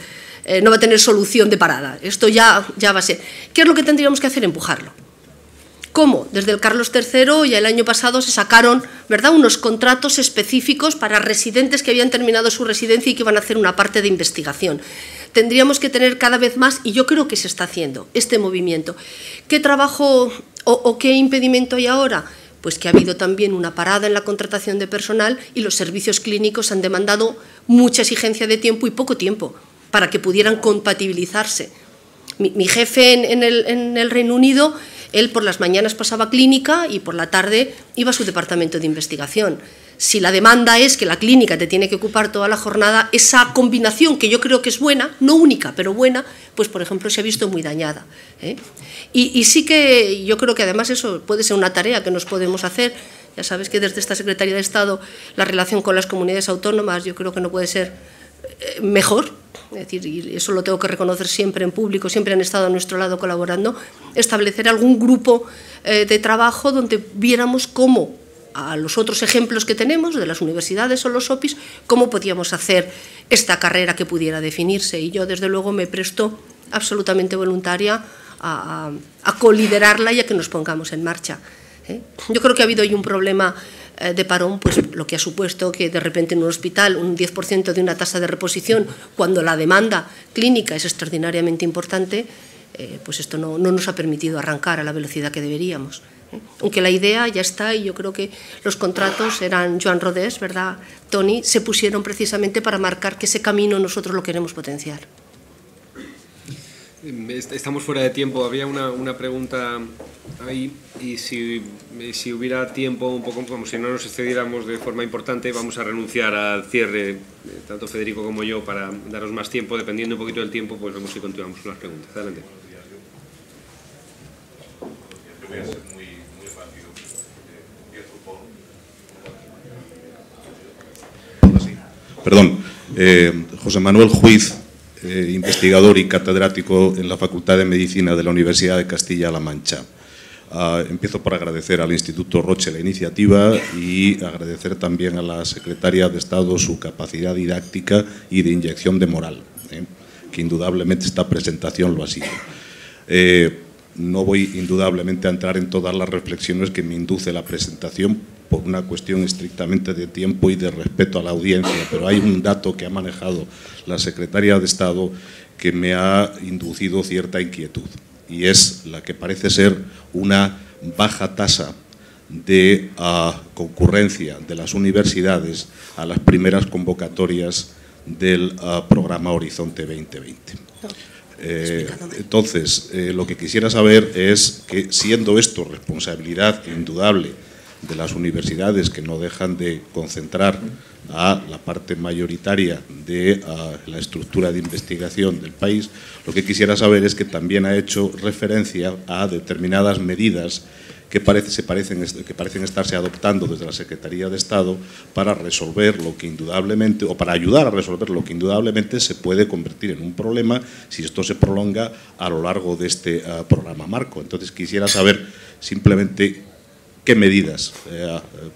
solución de parada. Esto ya va a ser. ¿Qué es lo que tendríamos que hacer? Empujarlo. ¿Cómo? Desde el Carlos III ya el año pasado se sacaron, ¿verdad?, unos contratos específicos para residentes que habían terminado su residencia y que iban a hacer una parte de investigación. Tendríamos que tener cada vez más, y yo creo que se está haciendo, este movimiento. ¿Qué trabajo o qué impedimento hay ahora? Pues que ha habido también una parada en la contratación de personal y los servicios clínicos han demandado mucha exigencia de tiempo y poco tiempo para que pudieran compatibilizarse. Mi jefe en el Reino Unido, él por las mañanas pasaba clínica y por la tarde iba a su departamento de investigación. Si la demanda es que la clínica te tiene que ocupar toda la jornada, esa combinación, que yo creo que es buena, no única, pero buena, pues por ejemplo se ha visto muy dañada. Y sí que yo creo que además eso puede ser una tarea que nos podemos hacer. Ya sabes que desde esta Secretaría de Estado la relación con las comunidades autónomas yo creo que no puede ser mejor. Es decir, y eso lo tengo que reconocer siempre en público, siempre han estado a nuestro lado colaborando, establecer algún grupo de trabajo donde viéramos cómo, a los otros ejemplos que tenemos de las universidades o los OPIs, cómo podíamos hacer esta carrera que pudiera definirse. Y yo, desde luego, me presto absolutamente voluntaria a coliderarla y a que nos pongamos en marcha. Yo creo que ha habido ahí un problema de parón, pues lo que ha supuesto que de repente en un hospital un 10% de una tasa de reposición, cuando la demanda clínica es extraordinariamente importante, pues esto no nos ha permitido arrancar a la velocidad que deberíamos. Aunque la idea ya está, y yo creo que los contratos eran Joan Rodés, ¿verdad, Toni? Se pusieron precisamente para marcar que ese camino nosotros lo queremos potenciar. Estamos fuera de tiempo. Había una pregunta ahí y si hubiera tiempo, un poco como si no nos excediéramos de forma importante, vamos a renunciar al cierre, tanto Federico como yo, para daros más tiempo. Dependiendo un poquito del tiempo, pues vemos si continuamos con las preguntas. Adelante. Yo voy a ser muy rápido. Perdón. José Manuel Juiz, investigador y catedrático en la Facultad de Medicina de la Universidad de Castilla-La Mancha. Empiezo por agradecer al Instituto Roche la iniciativa y agradecer también a la Secretaria de Estado su capacidad didáctica y de inyección de moral, que indudablemente esta presentación lo ha sido. No voy indudablemente a entrar en todas las reflexiones que me induce la presentación por una cuestión estrictamente de tiempo y de respeto a la audiencia, pero hay un dato que ha manejado la Secretaria de Estado que me ha inducido cierta inquietud, y es la que parece ser una baja tasa de concurrencia de las universidades a las primeras convocatorias del programa Horizonte 2020. Entonces, lo que quisiera saber es que, siendo esto responsabilidad indudable de las universidades, que no dejan de concentrar a la parte mayoritaria de la estructura de investigación del país, lo que quisiera saber es que también ha hecho referencia a determinadas medidas que parecen estarse adoptando desde la Secretaría de Estado para resolver lo que indudablemente, o para ayudar a resolver lo que indudablemente se puede convertir en un problema si esto se prolonga a lo largo de este programa marco. Entonces quisiera saber simplemente qué medidas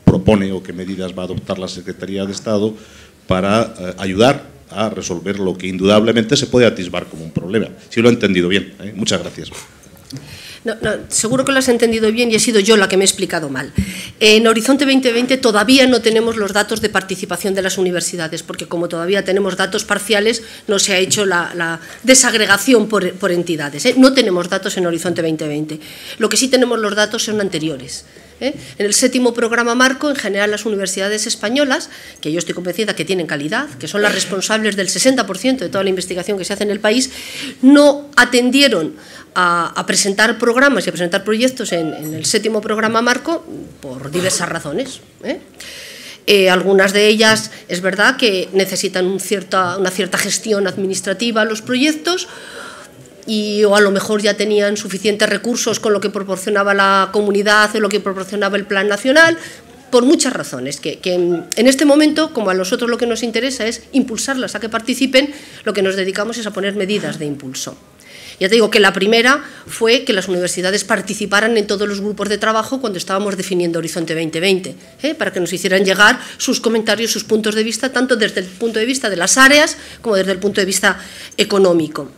propone o qué medidas va a adoptar la Secretaría de Estado para ayudar a resolver lo que indudablemente se puede atisbar como un problema. Si lo he entendido bien. Muchas gracias. No, seguro que lo has entendido bien y he sido yo la que me he explicado mal. En Horizonte 2020 todavía no tenemos los datos de participación de las universidades, porque como todavía tenemos datos parciales, no se ha hecho la desagregación por entidades. No tenemos datos en Horizonte 2020. Lo que sí tenemos los datos son anteriores. En el 7º programa marco, en general, las universidades españolas, que yo estoy convencida que tienen calidad, que son las responsables del 60% de toda la investigación que se hace en el país, no atendieron a presentar programas y a presentar proyectos en el 7º programa marco por diversas razones. Algunas de ellas es verdad que necesitan una cierta gestión administrativa los proyectos, o a lo mejor ya tenían suficientes recursos con lo que proporcionaba la comunidad o lo que proporcionaba el Plan Nacional, por muchas razones, que en este momento, como a nosotros lo que nos interesa es impulsarlas a que participen, lo que nos dedicamos es a poner medidas de impulso. Ya te digo que la primera fue que las universidades participaran en todos los grupos de trabajo cuando estábamos definiendo Horizonte 2020, para que nos hicieran llegar sus comentarios, sus puntos de vista, tanto desde el punto de vista de las áreas como desde el punto de vista económico.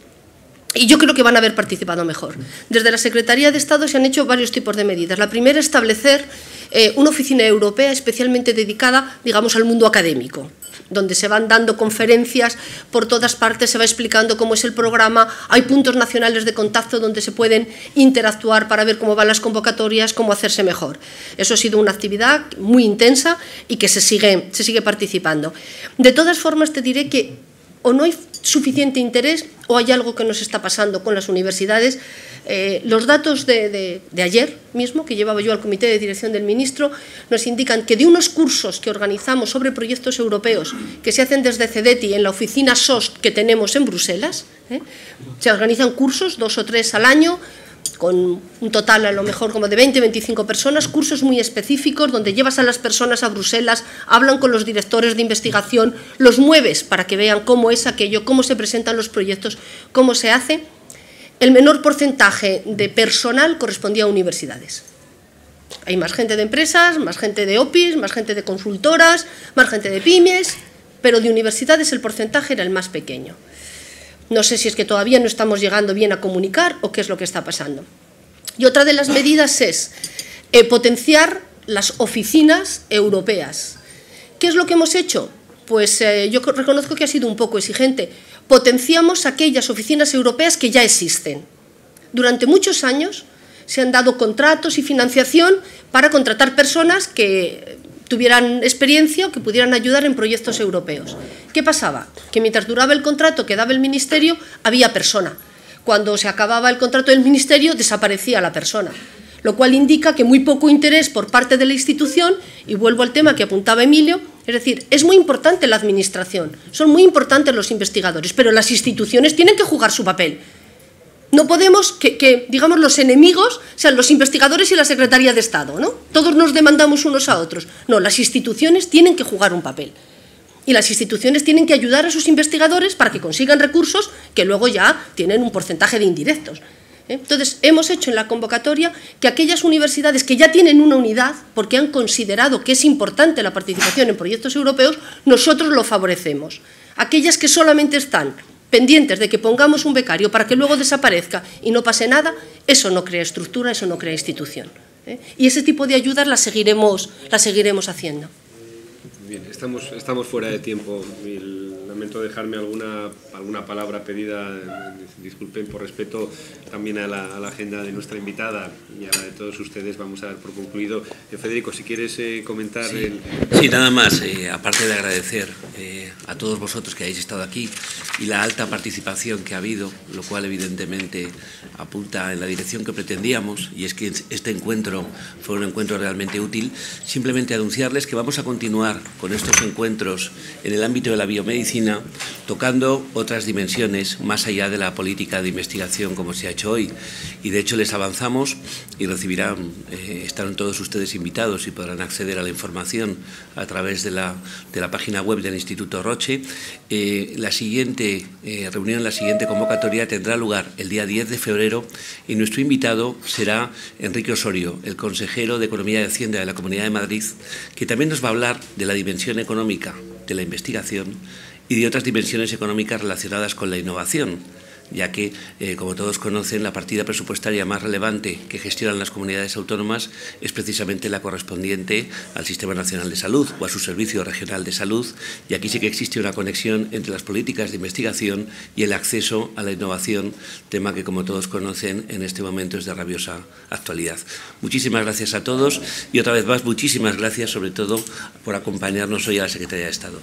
Y yo creo que van a haber participado mejor. Desde la Secretaría de Estado se han hecho varios tipos de medidas. La primera, establecer una oficina europea especialmente dedicada, digamos, al mundo académico, donde se van dando conferencias por todas partes, se va explicando cómo es el programa, hay puntos nacionales de contacto donde se pueden interactuar para ver cómo van las convocatorias, cómo hacerse mejor. Eso ha sido una actividad muy intensa y que se sigue participando. De todas formas, te diré que o no hay suficiente interés o hay algo que nos está pasando con las universidades. Los datos de ayer mismo, que llevaba yo al comité de dirección del ministro, nos indican que de unos cursos que organizamos sobre proyectos europeos que se hacen desde CEDETI en la oficina SOST que tenemos en Bruselas, se organizan cursos 2 o 3 al año, con un total a lo mejor como de 20-25 personas, cursos muy específicos donde llevas a las personas a Bruselas, hablan con los directores de investigación, los mueves para que vean cómo es aquello, cómo se presentan los proyectos, cómo se hace. El menor porcentaje de personal correspondía a universidades. Hay más gente de empresas, más gente de OPIs, más gente de consultoras, más gente de pymes, pero de universidades el porcentaje era el más pequeño. No sé si es que todavía no estamos llegando bien a comunicar o qué es lo que está pasando. Y otra de las medidas es potenciar las oficinas europeas. ¿Qué es lo que hemos hecho? Pues yo reconozco que ha sido un poco exigente. Potenciamos aquellas oficinas europeas que ya existen. Durante muchos años se han dado contratos y financiación para contratar personas que tuvieran experiencia o que pudieran ayudar en proyectos europeos. ¿Qué pasaba? Que mientras duraba el contrato que daba el Ministerio, había persona. Cuando se acababa el contrato del ministerio, desaparecía la persona, lo cual indica que muy poco interés por parte de la institución, y vuelvo al tema que apuntaba Emilio, es decir, es muy importante la administración, son muy importantes los investigadores, pero las instituciones tienen que jugar su papel. No podemos que digamos, los enemigos sean los investigadores y la Secretaría de Estado, ¿no? Todos nos demandamos unos a otros. No, las instituciones tienen que jugar un papel. Y las instituciones tienen que ayudar a sus investigadores para que consigan recursos que luego ya tienen un porcentaje de indirectos. Entonces, hemos hecho en la convocatoria que aquellas universidades que ya tienen una unidad, porque han considerado que es importante la participación en proyectos europeos, nosotros lo favorecemos. Aquellas que solamente están pendientes de que pongamos un becario para que luego desaparezca y no pase nada, eso no crea estructura, eso no crea institución. Y ese tipo de ayudas las seguiremos haciendo. Bien, estamos fuera de tiempo. Lamento dejarme alguna palabra pedida. Disculpen por respeto también a la agenda de nuestra invitada y a la de todos ustedes. Vamos a dar por concluido. Federico, si quieres comentar. Sí, nada más. Aparte de agradecer a todos vosotros que hayáis estado aquí y la alta participación que ha habido, lo cual evidentemente apunta en la dirección que pretendíamos, y es que este encuentro fue un encuentro realmente útil. Simplemente anunciarles que vamos a continuar con estos encuentros en el ámbito de la biomedicina, tocando otras dimensiones más allá de la política de investigación como se ha hecho hoy. Y de hecho les avanzamos y recibirán, estarán todos ustedes invitados y podrán acceder a la información a través de la página web del Instituto Roche. La siguiente reunión, la siguiente convocatoria tendrá lugar el día 10 de febrero y nuestro invitado será Enrique Osorio, el consejero de Economía y Hacienda de la Comunidad de Madrid, que también nos va a hablar de la dimensión económica de la investigación y de otras dimensiones económicas relacionadas con la innovación, ya que, como todos conocen, la partida presupuestaria más relevante que gestionan las comunidades autónomas es precisamente la correspondiente al Sistema Nacional de Salud o a su Servicio Regional de Salud, y aquí sí que existe una conexión entre las políticas de investigación y el acceso a la innovación, tema que, como todos conocen, en este momento es de rabiosa actualidad. Muchísimas gracias a todos y, otra vez más, muchísimas gracias, sobre todo, por acompañarnos hoy a la Secretaría de Estado.